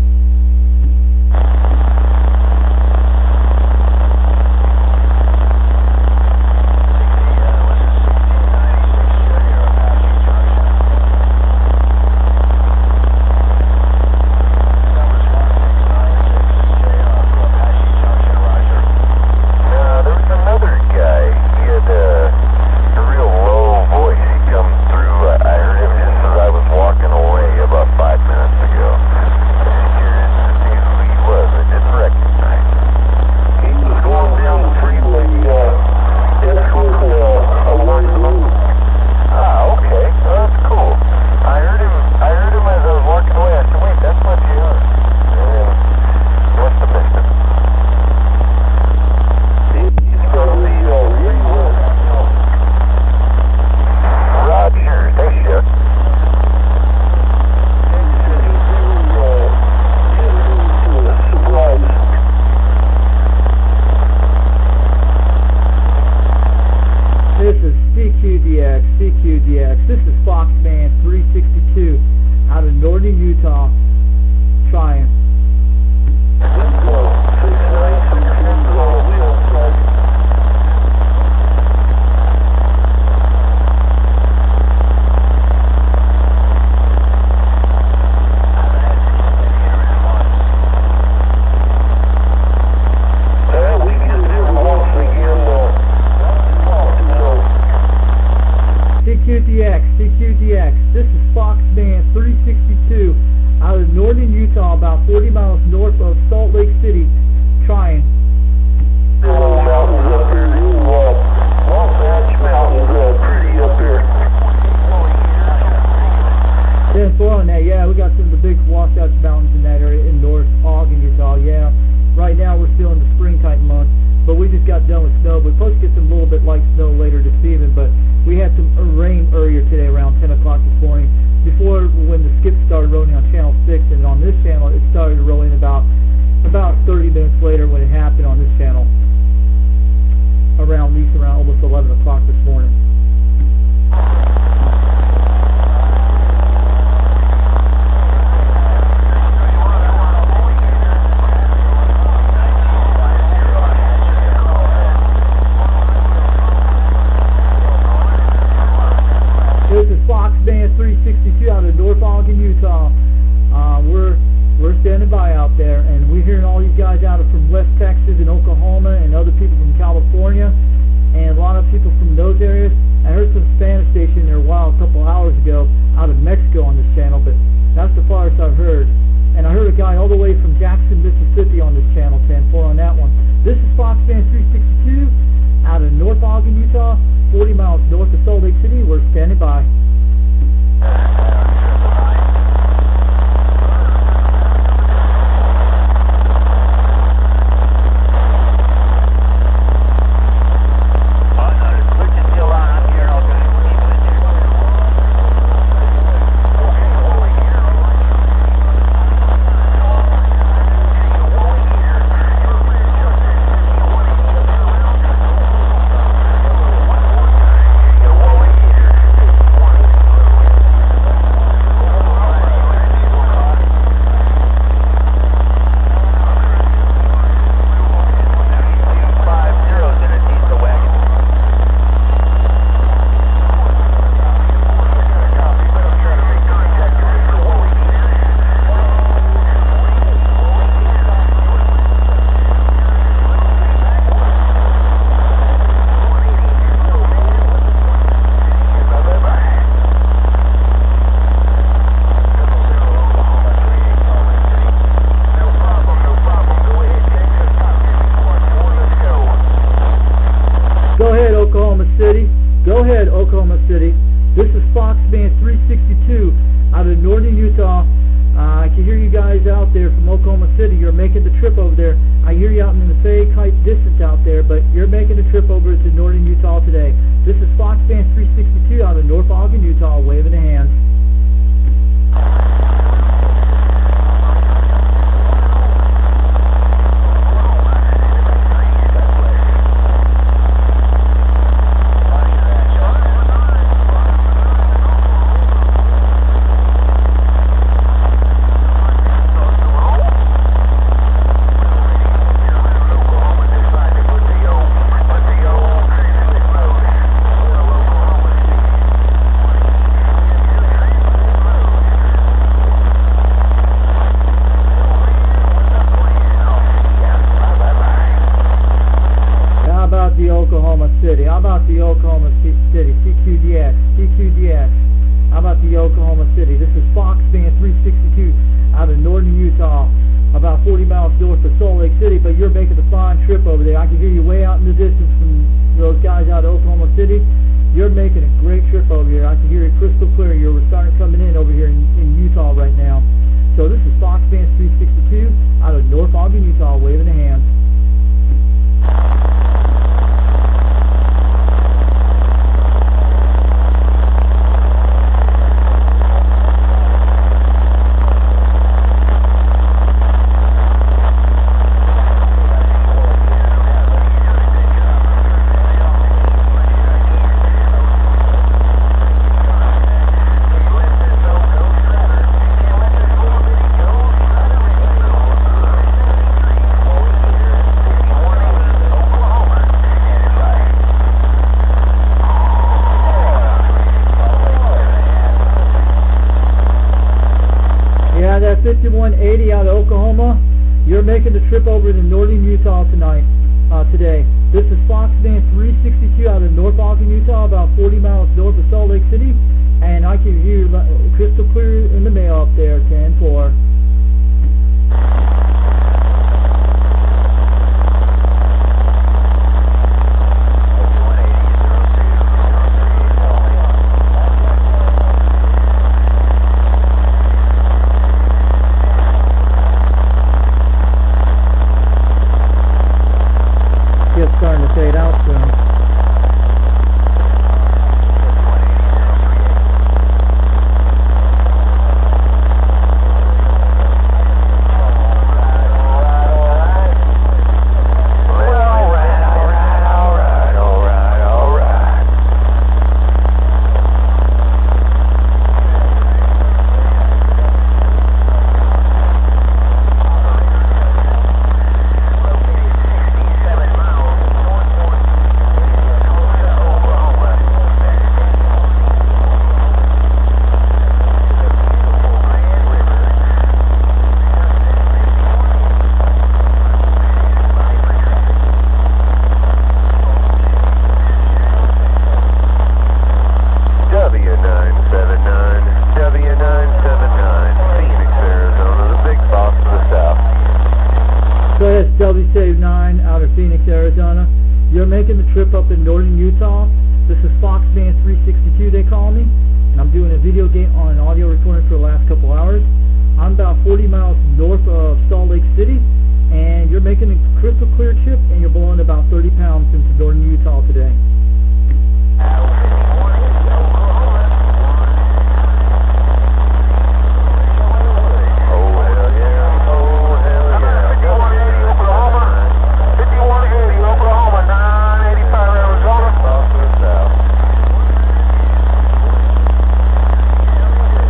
CQDX. This is Foxman 362 out of northern Utah. Trying. CQDX. This is Foxman 362 out of northern Utah, about 40 miles north of Salt Lake City. Trying. Mountains up here, mountains pretty up here. 10-4 on that. Yeah, we got some of the big Wasatch Mountains in that area in North Ogden, Utah. Yeah, right now we're still in the springtime month, but we just got done with snow. We're supposed to get some little bit light snow later this evening, but we had some rain earlier today around 10 o'clock this morning. Before, when the skip started rolling on Channel 6, and on this channel it started rolling about 30 minutes later when it happened on this channel. around at least around almost 11 o'clock this morning. This is Fox Band 362 out of North Ogden, Utah. We're standing by out there, and we're hearing all these guys out from West Texas and Oklahoma and other people from California and a lot of people from those areas. I heard some Spanish station there a couple hours ago out of Mexico on this channel, but that's the farthest I've heard. And I heard a guy all the way from Jackson, Mississippi on this channel, 10-4 on that one. This is Fox Band 362 out of North Ogden, Utah, 40 miles north of Salt Lake City. We're standing by. Go ahead, Oklahoma City. This is Fox Band 362 out of northern Utah. I can hear you guys out there from Oklahoma City. You're making the trip over there. I hear you out in the fake height distance out there, but you're making the trip over to northern Utah today. This is Fox Band 362 out of North Ogden, Utah, waving the hands. Oklahoma City. How about the Oklahoma City? CQDX. How about the Oklahoma City? This is Fox Band 362 out of northern Utah, about 40 miles north of Salt Lake City, but you're making a fine trip over there. I can hear you way out in the distance from those guys out of Oklahoma City. You're making a great trip over here. I can hear it crystal clear. You're starting coming in over here in Utah right now. So this is Fox Band 362 out of North Ogden, Utah, waving the hands. That 5180 out of Oklahoma, you're making the trip over to northern Utah today. This is Fox Band 362 out of North Ogden, Utah, about 40 miles north of Salt Lake City, and I can hear you crystal clear in the mail up there, 10-4. Starting to fade out soon. making the trip up in northern Utah. This is Foxman 362, they call me, and I'm doing a video game on an audio recording for the last couple hours. I'm about 40 miles north of Salt Lake City, and you're making a crystal clear trip, and you're blowing about 30 pounds into northern Utah today.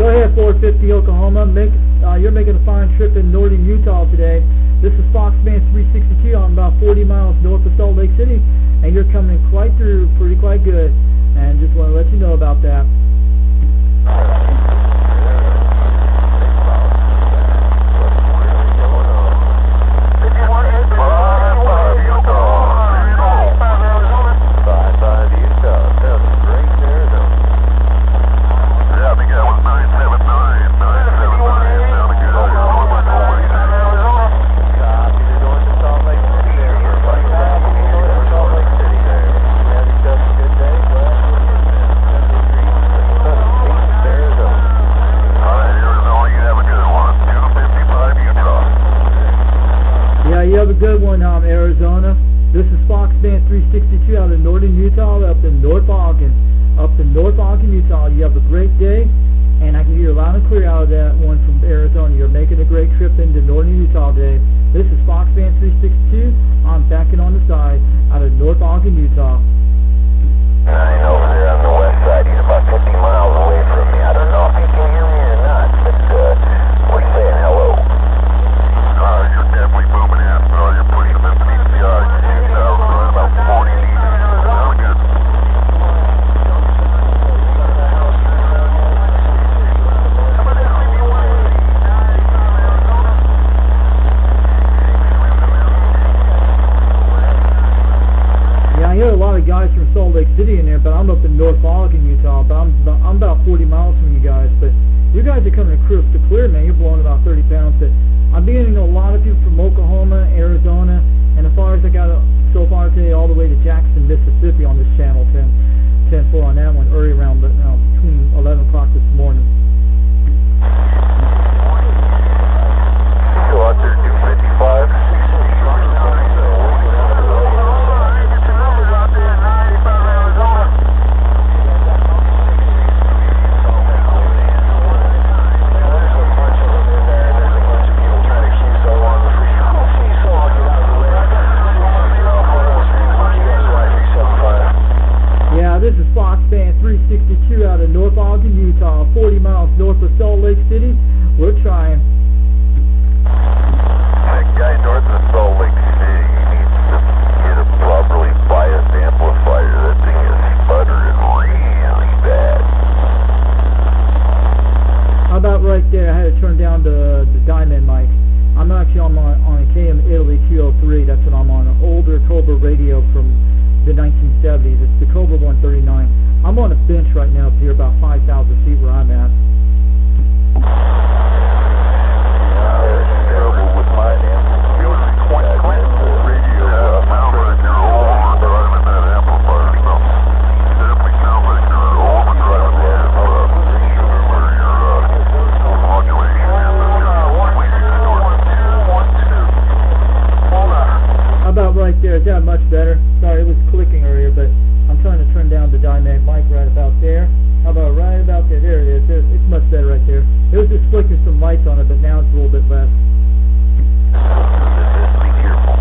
Go ahead, 450 Oklahoma. You're making a fine trip in northern Utah today. This is Foxman 362. I'm about 40 miles north of Salt Lake City, and you're coming quite good. And just want to let you know about that. You have a good one, Arizona. This is Foxman 362 out of northern Utah, up in North Ogden, Utah. You have a great day, and I can hear loud and clear out of that one from Arizona. You're making a great trip into northern Utah today. This is Foxman 362. I'm backing on the side out of North Ogden, Utah. 9 over there on the west side. He's about 50 miles away from me. I don't know if he can hear me or not, but we're saying hello. You're definitely moving in. You're pushing them beneath the ice. Running about 40 feet. Sound good. Yeah, I hear a lot of guys from Salt Lake City in there, but I'm up in North Ogden, Utah. But I'm about 40 miles from you guys. But you guys are coming crystal clear, man. You're blowing about 30 pounds. But I'm getting a lot of people from Oklahoma, Arizona, and as far as I got so far today, all the way to Jackson, Mississippi on this channel, 10-4 on that one, early around between 11 o'clock this morning. Go out there, 255. This is Foxman 362 out of North Ogden, Utah, 40 miles north of Salt Lake City. We're trying. That guy north of Salt Lake City needs to get a properly biased amplifier. That thing is sputtering really bad. How about right there? I had to turn down the diamond mic. I'm actually on a KM Italy 203. That's what I'm on, an older Cobra radio from the 1970s. It's the Cobra 139. I'm on a bench right now up here about 5,000 feet where I'm at. Right there, is that much better? Sorry, it was clicking earlier, but I'm trying to turn down the dynamic mic right about there. How about right about there? There it is. It's much better right there. It was just flicking some lights on it, but now it's a little bit less. Be careful.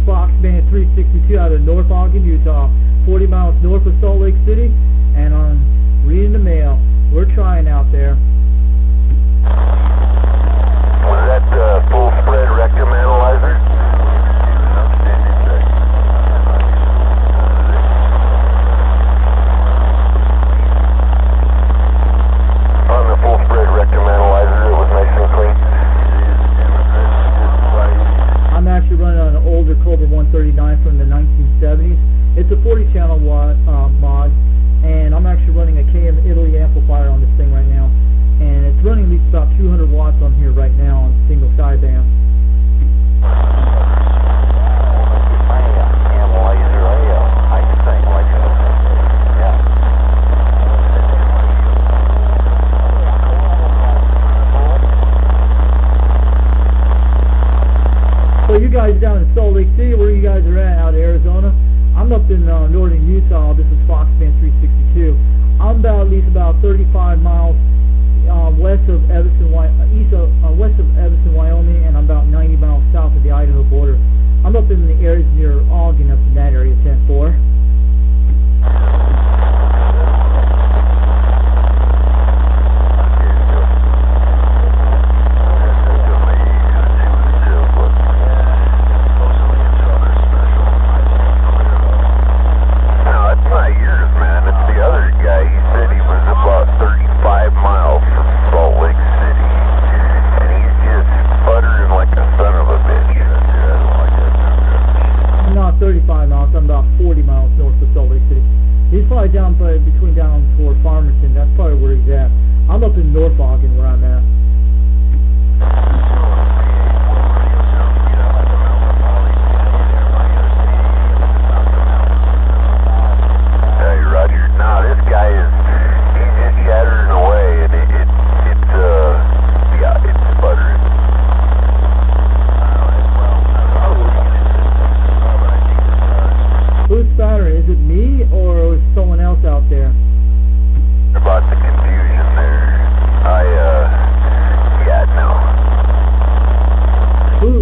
Foxman 362 out of North Ogden, Utah, 40 miles north of Salt Lake City, and I'm reading the mail. We're trying out there. Was that full spread rectum analyzer? On the full spread rectum analyzer, it was nice and clean. guys down in Salt Lake City, where you guys are at out of Arizona. I'm up in northern Utah. This is Foxman 362. I'm at least about 35 miles west of Evanston, west of Evanston, Wyoming, and I'm about 90 miles south of the Idaho border. I'm up in the areas near Ogden, up in that area, 10-4. Down toward Farmington. That's probably where he's at. I'm up in North Ogden, where I'm at. Hey, Roger. No, this guy he's just shattering away, and it's sputtering. Who's spattering? Is it me or is someone else out there? About the confusion there. No.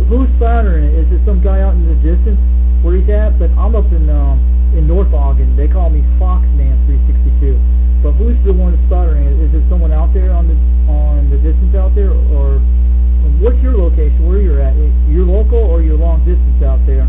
Who's spattering? Is it some guy out in the distance where he's at? But I'm up in North Ogden. They call me Foxman 362. But who's the one that's sputtering? Is it someone out there on the distance out there, or what's your location? Where you're at? You're local or you're long distance out there?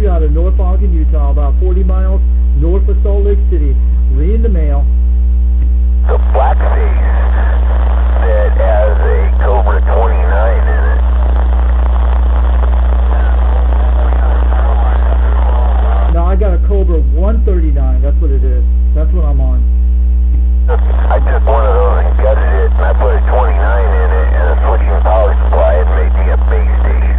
Out of North Ogden, Utah, about 40 miles north of Salt Lake City. Reading the mail. The black face that has a Cobra 29 in it. No, I got a Cobra 139. That's what it is. That's what I'm on. I took one of those and gutted it, and I put a 29 in it, and a switching power supply, and made me a base station.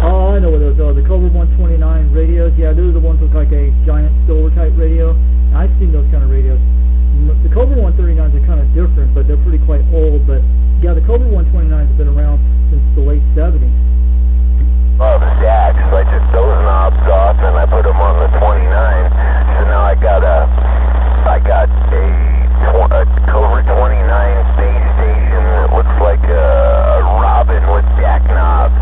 Oh, I know what those are. The Cobra 129 radios. Yeah, those are the ones that look like a giant silver type radio. I've seen those kind of radios. The Cobra 139s are kind of different, but they're pretty quite old. But yeah, the Cobra 129s have been around since the late 70s. Oh, the stacks. I took those knobs off and I put them on the 29. So now I got a Cobra 29 base station that looks like a Robin with jack knobs.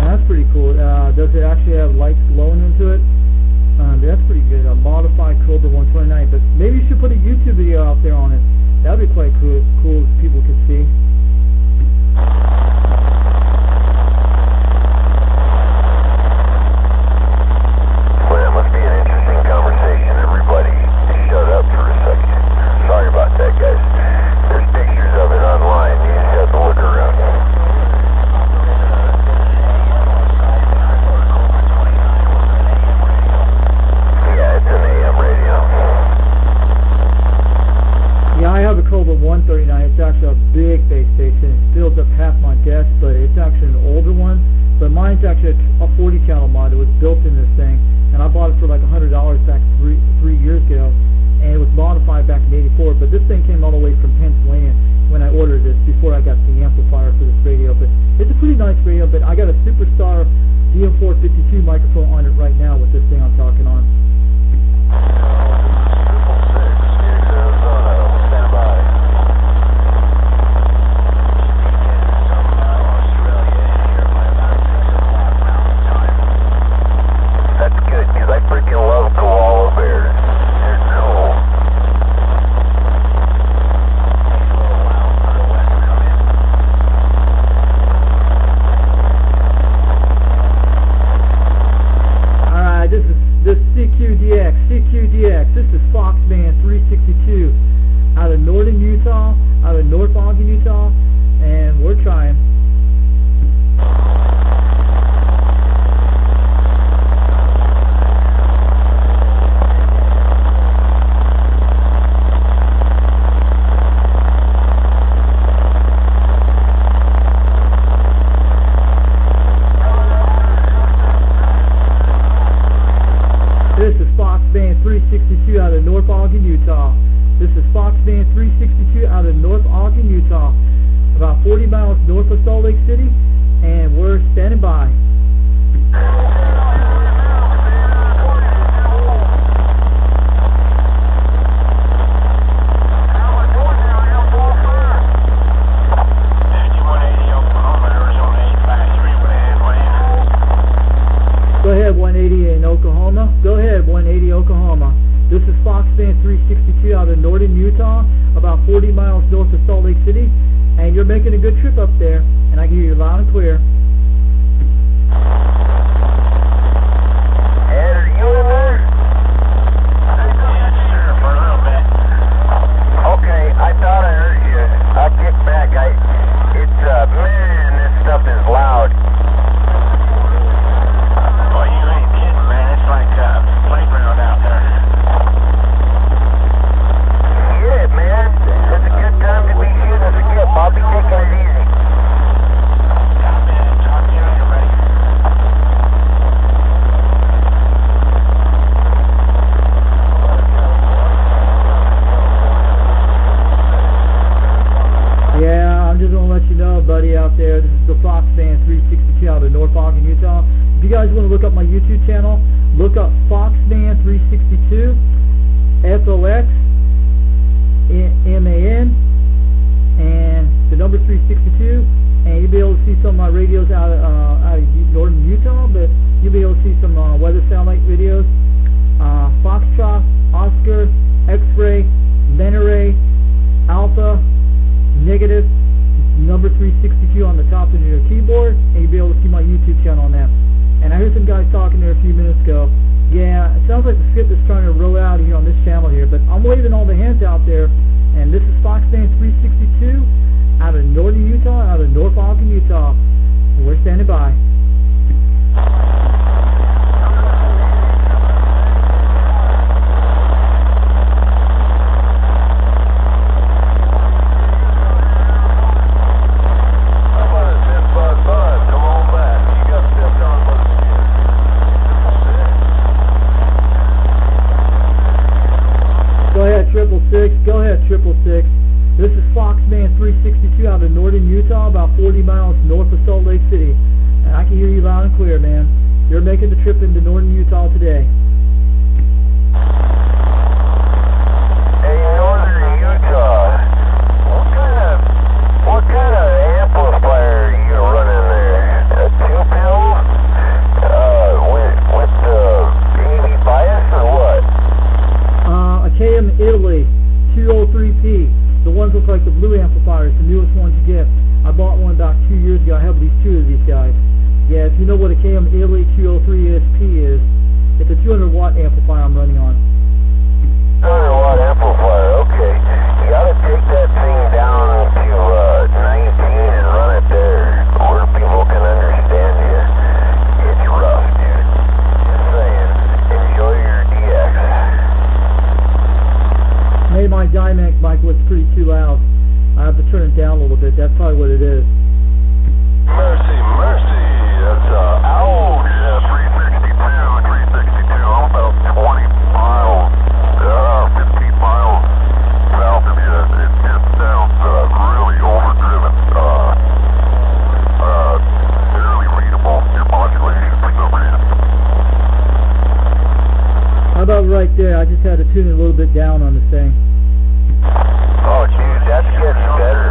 That's pretty cool. Does it actually have lights glowing into it? That's pretty good. A modified Cobra 129. But maybe you should put a YouTube video out there on it. That'd be quite cool if people could see. Well, it must be an interesting conversation. Everybody shut up for a second. Sorry about that, guys. There's pictures of it online. You just have to look around. Yeah, it's an AM radio. Yeah, I have a Cobra 139. It's actually a big base station. It fills up half my desk, but it's actually an older one. But mine's actually a 40 channel mod. It was built in this thing, and I bought it for like $100 back three years ago, and it was modified back in '84. But this thing came all the way from Pennsylvania when I ordered this, before I got the amplifier for this radio. But it's a pretty nice radio. But I got a Superstar DM452 microphone on it right now with this thing I'm talking on. DX. This is Foxman 362 out of northern Utah, out of North Ogden, Utah, and we're trying. This is Foxman 362 out of North Ogden, Utah. This is Foxman 362 out of North Ogden, Utah, about 40 miles north of Salt Lake City, and we're standing by. Go ahead, 180 in Oklahoma. Go ahead, 180 Oklahoma. This is Foxman 362 out of northern Utah, about 40 miles north of Salt Lake City, and you're making a good trip up there, and I can hear you loud and clear. Ed, are you in there? Yes, sir, for a little bit. Okay, I thought I heard you. I'll get back. Man, this stuff is loud. Well, you ain't kidding, man. It's like a playground out there. Yeah, man. It's a good time to be shooting as a kid. Bobby, taking it easy. Talk to you later, buddy. Yeah, I'm just going to let you know, buddy, out there, this is the Foxman 362 out of North Ogden, Utah. If you guys want to look up my YouTube channel, look up Foxman 362, FOXMAN, and the number 362, and you'll be able to see some of my radios out of northern Utah, but you'll be able to see some weather satellite videos. Foxtrot, Oscar, X-Ray, Menere, Alpha, Negative, number 362 on the top of your keyboard, and you'll be able to see my YouTube channel on that. And I heard some guys talking there a few minutes ago. Yeah, it sounds like the script is trying to roll out here on this channel here, but I'm waving all the hands out there, and this is Foxman 362 out of northern Utah, out of North Ogden, Utah, and we're standing by. Go ahead, 666. This is Foxman 362 out of northern Utah, about 40 miles north of Salt Lake City. And I can hear you loud and clear, man. You're making the trip into northern Utah today. Hey, northern Utah. What kind of amplifier are you running there? A 2-pill? With the AV bias or what? A KM Italy 203P. The ones look like the blue amplifiers, the newest ones you get. I bought one about 2 years ago. I have at least 2 of these guys. Yeah, if you know what a KM Italy 203SP is, it's a 200-watt amplifier I'm running on. 200-watt amplifier, okay. You gotta take that thing down to 19 and run it there, where people can understand you. It's rough, dude. Just saying. Enjoy your DX. Maybe my Dynamic mic was pretty too loud. I have to turn it down a little bit. That's probably what it is. Mercy. That's ouch. 362. I'm about 20 miles, 15 miles south of you. It just sounds really overdriven. Barely readable. Your modulation for some reason. How about right there? I just had to tune it a little bit down on this thing. Oh, dude, that's getting better.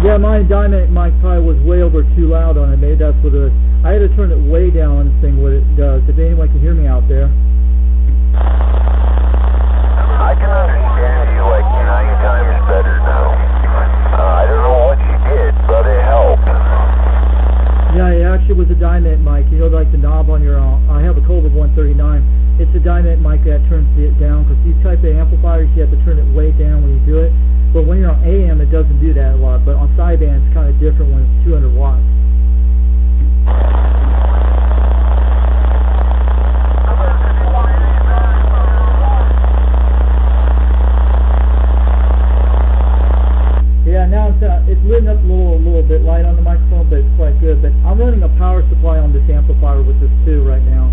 Yeah, my Dynamic mic probably was way over too loud on it. Maybe that's what it is. I had to turn it way down on this thing, what it does. If anyone can hear me out there. I can understand you like 9 times better now. I don't know what you did, but it helped. Yeah, it actually a Dymet mic, you know, like the knob on your, I have a Cobra 139. It's a Dymet mic that turns it down, because these type of amplifiers, you have to turn it way down when you do it. But when you're on AM, it doesn't do that a lot. But on sideband, it's kind of different when it's 200 watts. Yeah, now it's lit up a little bit light on the microphone, but it's quite good. But I'm running a power supply on this amplifier with this too right now.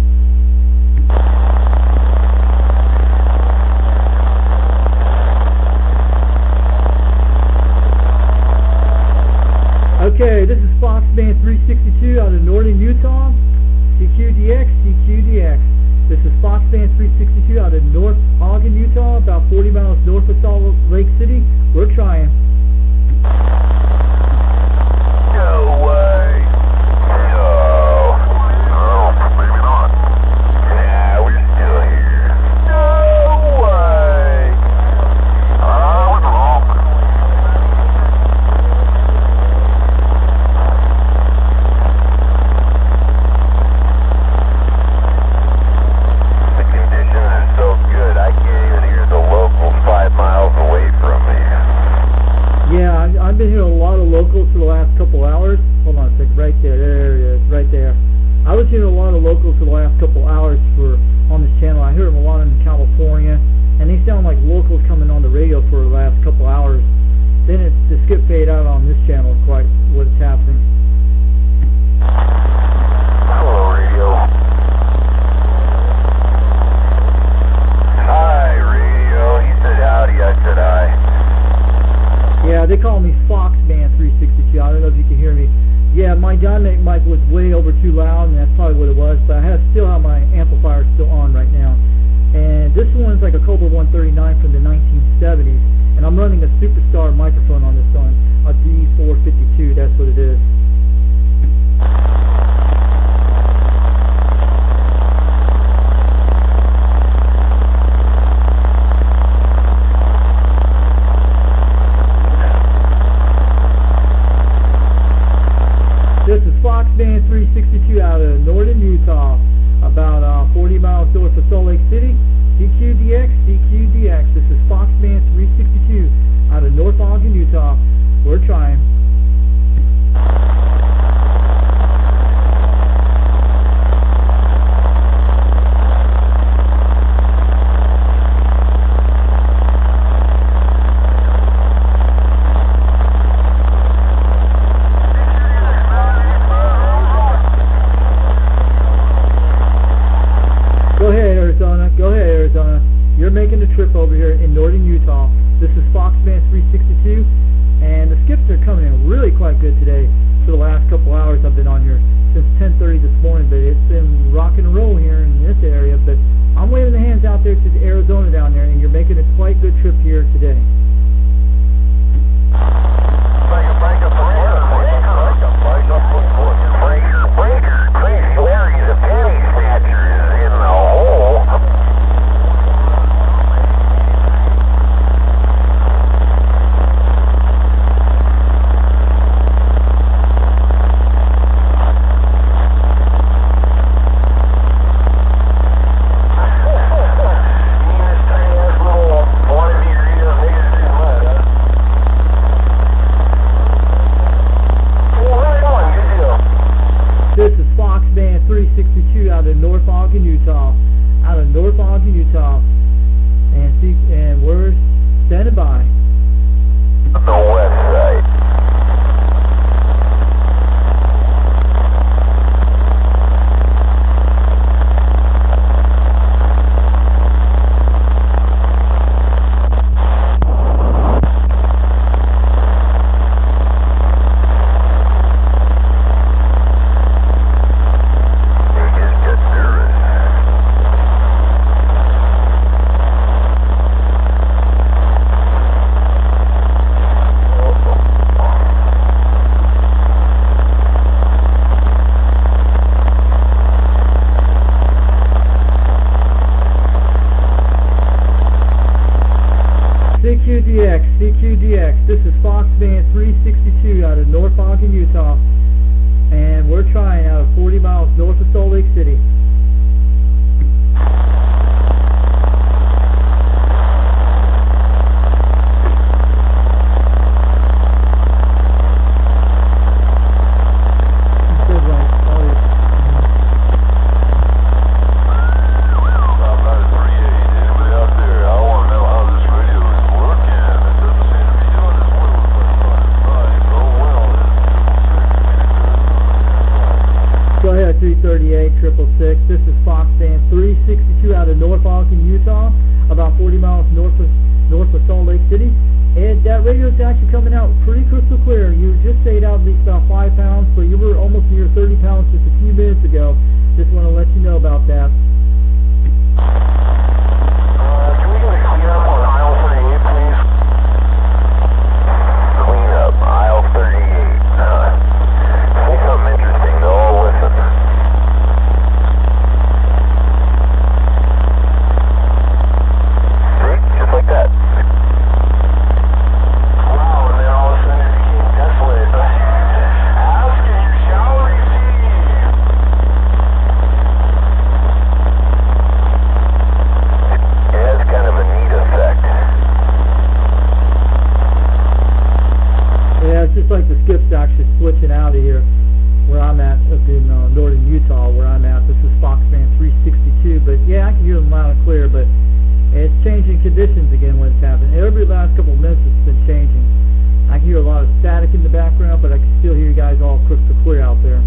Okay, this is Foxman 362 out of Northern Utah. CQDX, CQDX. This is Foxman 362 out of North Ogden, Utah, about 40 miles north of Salt Lake City. We're trying. No way. No. Oh, maybe not. Yeah, we're still here. No way. I was wrong. The conditions are so good, I can't even hear the locals 5 miles away from me. Yeah, I've been hearing a lot of locals for the last couple hours. Hold on a second, right there, there it is, right there. I was hearing a lot of locals for the last couple hours on this channel. I heard them a lot in California, and they sound like locals coming on the radio for the last couple hours. Then the skip fade out on this channel, quite what's happening. Hello, radio. Hi, radio. He said howdy, I said hi. Yeah, they call me Foxman 362. I don't know if you can hear me. Yeah, my Dymet mic was way over too loud, and that's probably what it was. But I still have my amplifier still on right now. And this one's like a Cobra 139 from the 1970s. And I'm running a Superstar microphone on this one, a D452. That's what it is. This is Foxman 362 out of Northern Utah, about 40 miles north of Salt Lake City. CQDX, CQDX. This is Foxman 362 out of North Ogden, Utah. We're trying. Go ahead, Arizona. You're making the trip over here in Northern Utah. This is Foxman 362, and the skips are coming in really quite good today. For the last couple hours I've been on here since 10:30 this morning, but it's been rock and roll here in this area. But I'm waving the hands out there to the Arizona down there, and you're making a quite good trip here today. Crazy Larry, the penny snatcher is in the hole. This is Foxman 362 out of North Ogden, Utah. Out of North Ogden, Utah. And we're standing by. On the west side. CQDX, CQDX. This is Foxman 362 out of North Ogden, Utah. And we're trying out of 40 38-666. This is Fox Band 362 out of North Ogden, Utah, about 40 miles north of Salt Lake City. And that radio is actually coming out pretty crystal clear. You just stayed out at least about 5 pounds, so you were almost near 30 pounds just a few minutes ago. Just want to let you know about that. Can we get a clean up on aisle 38, please? Clean up, aisle 38. Say something interesting, though. I'll listen. See? Just like that. Wow, and then all of a sudden it became desolate. Ask and you shall receive. It has kind of a neat effect. Yeah, it's just like the skip's actually switching out of here where I'm at up in northern Utah where I'm at. This is Fox Band 362, but yeah, I can hear them loud and clear, but it's changing conditions again when it's happening. Every last couple of minutes it's been changing. I can hear a lot of static in the background, but I can still hear you guys all crystal clear out there.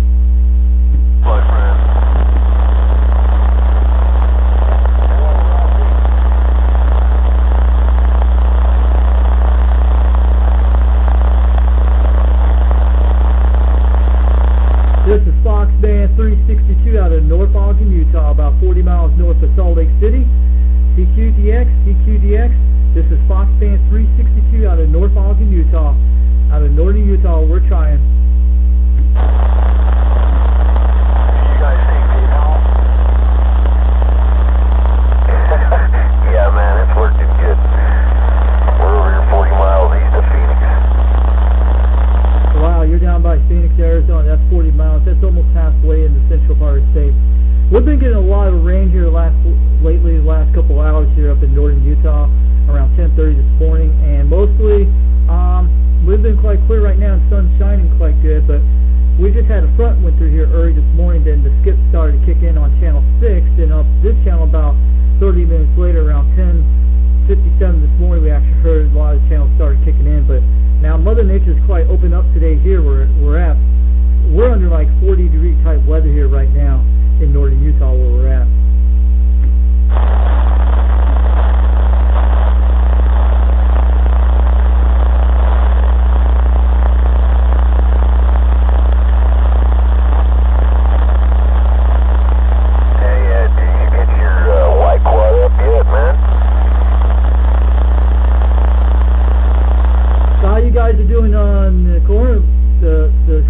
My friend. This is Fox Band 362 out of North Ogden, Utah, about 40 miles north of Salt Lake City. CQDX, CQDX. This is Fox Band 362 out of North Ogden, Utah. Out of northern Utah, we're trying. You guys think PayPal? Yeah, man, it's working good. We're over here 40 miles east of Phoenix. Wow, you're down by Phoenix, Arizona. That's 40 miles. That's almost halfway in the central part of the state. We've been getting a lot of rain here lately, the last couple of hours here up in northern Utah, around 10:30 this morning, and mostly we've been quite clear right now, and sun's shining quite good, but we just had a front went through here early this morning, then the skip started to kick in on channel 6, and up this channel about 30 minutes later, around 10:57 this morning, we actually heard a lot of channels started kicking in, but now Mother Nature's quite open up today here where we're at. We're under like 40-degree type weather here right now in northern Utah where we're at. Hey, did you get your white quad up yet, man? So how you guys are doing on the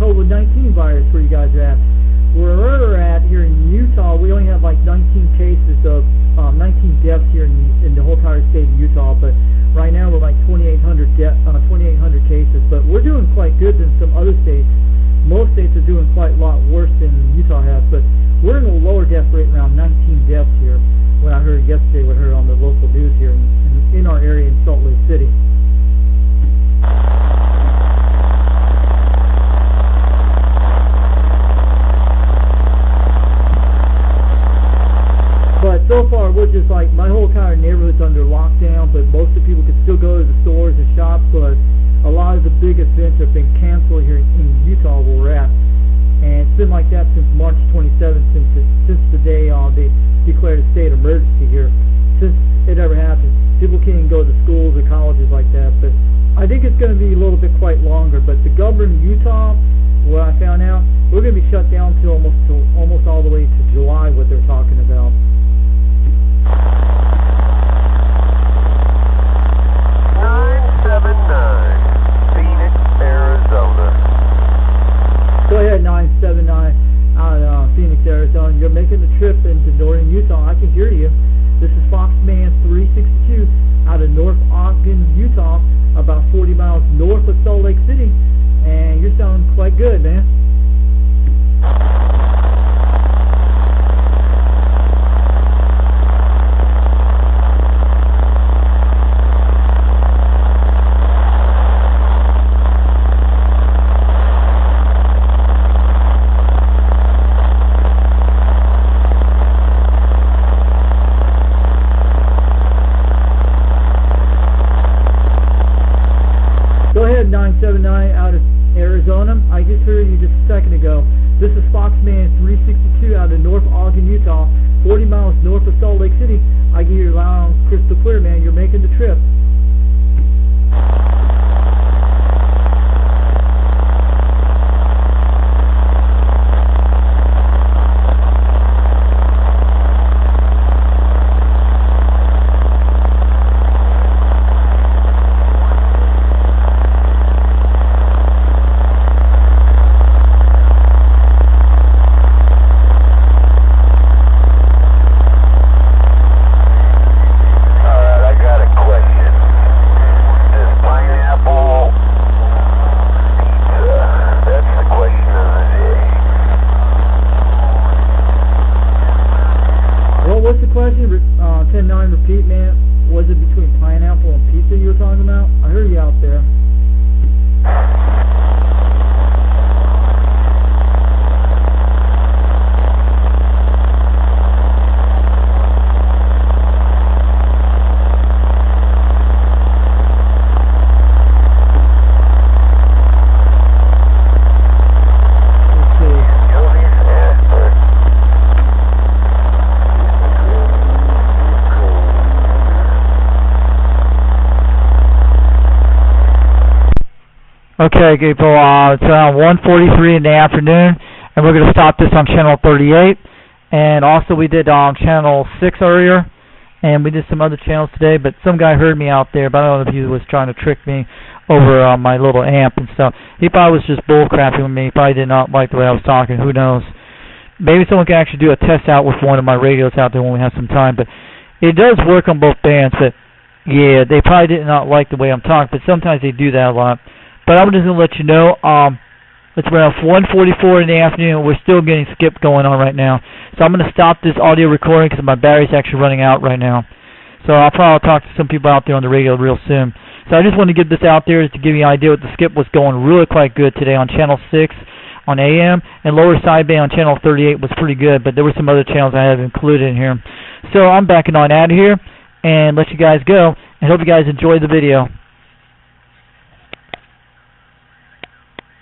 COVID-19 virus where you guys are at? Where we're at here in Utah, we only have like 19 cases of 19 deaths here in the whole entire state of Utah, but right now we're like 2,800 cases, but we're doing quite good than some other states. Most states are doing quite a lot worse than Utah has, but we're in a lower death rate, around 19 deaths here. When I heard yesterday, what I heard on the local news here in our area in Salt Lake City. But so far, we're just like, my whole entire neighborhood's under lockdown, but most of the people can still go to the stores and shop, but a lot of the big events have been canceled here in Utah where we're at. And it's been like that since March 27th, since the day they declared a state of emergency here. Since it ever happened, people can't even go to schools or colleges like that, but I think it's going to be a little bit quite longer. But the governor in Utah, what I found out, we're going to be shut down till almost all the way to July, what they're talking about. 979, Phoenix, Arizona. Go ahead, 979 out of Phoenix, Arizona. You're making the trip into northern Utah. I can hear you. This is Fox Man 362 out of North Ogden, Utah, about 40 miles north of Salt Lake City. And you're sounding quite good, man. Go ahead, 979 out of Arizona. I just heard you just a second north Ogden, Utah, 40 miles north of Salt Lake City. I can hear you loud and crystal clear, man. You're making the trip. What's the question? 10-9, repeat, man. Was it between pineapple and pizza you were talking about? I heard you out there. Okay, people, it's around 1:43 in the afternoon, and we're going to stop this on channel 38. And also we did channel 6 earlier, and we did some other channels today, but some guy heard me out there, but I don't know if he was trying to trick me over my little amp and stuff. He probably was just bull crapping with me. He probably did not like the way I was talking. Who knows? Maybe someone can actually do a test out with one of my radios out there when we have some time. But it does work on both bands, but yeah, they probably did not like the way I'm talking, but sometimes they do that a lot. But I'm just going to let you know, it's around 1:44 in the afternoon, and we're still getting skip going on right now. So I'm going to stop this audio recording because my battery's actually running out right now. So I'll probably talk to some people out there on the radio real soon. So I just want to get this out there to give you an idea what the skip was going really quite good today on channel 6 on AM, and lower sideband on channel 38 was pretty good, but there were some other channels I have included in here. So I'm backing on out of here and let you guys go, and hope you guys enjoy the video.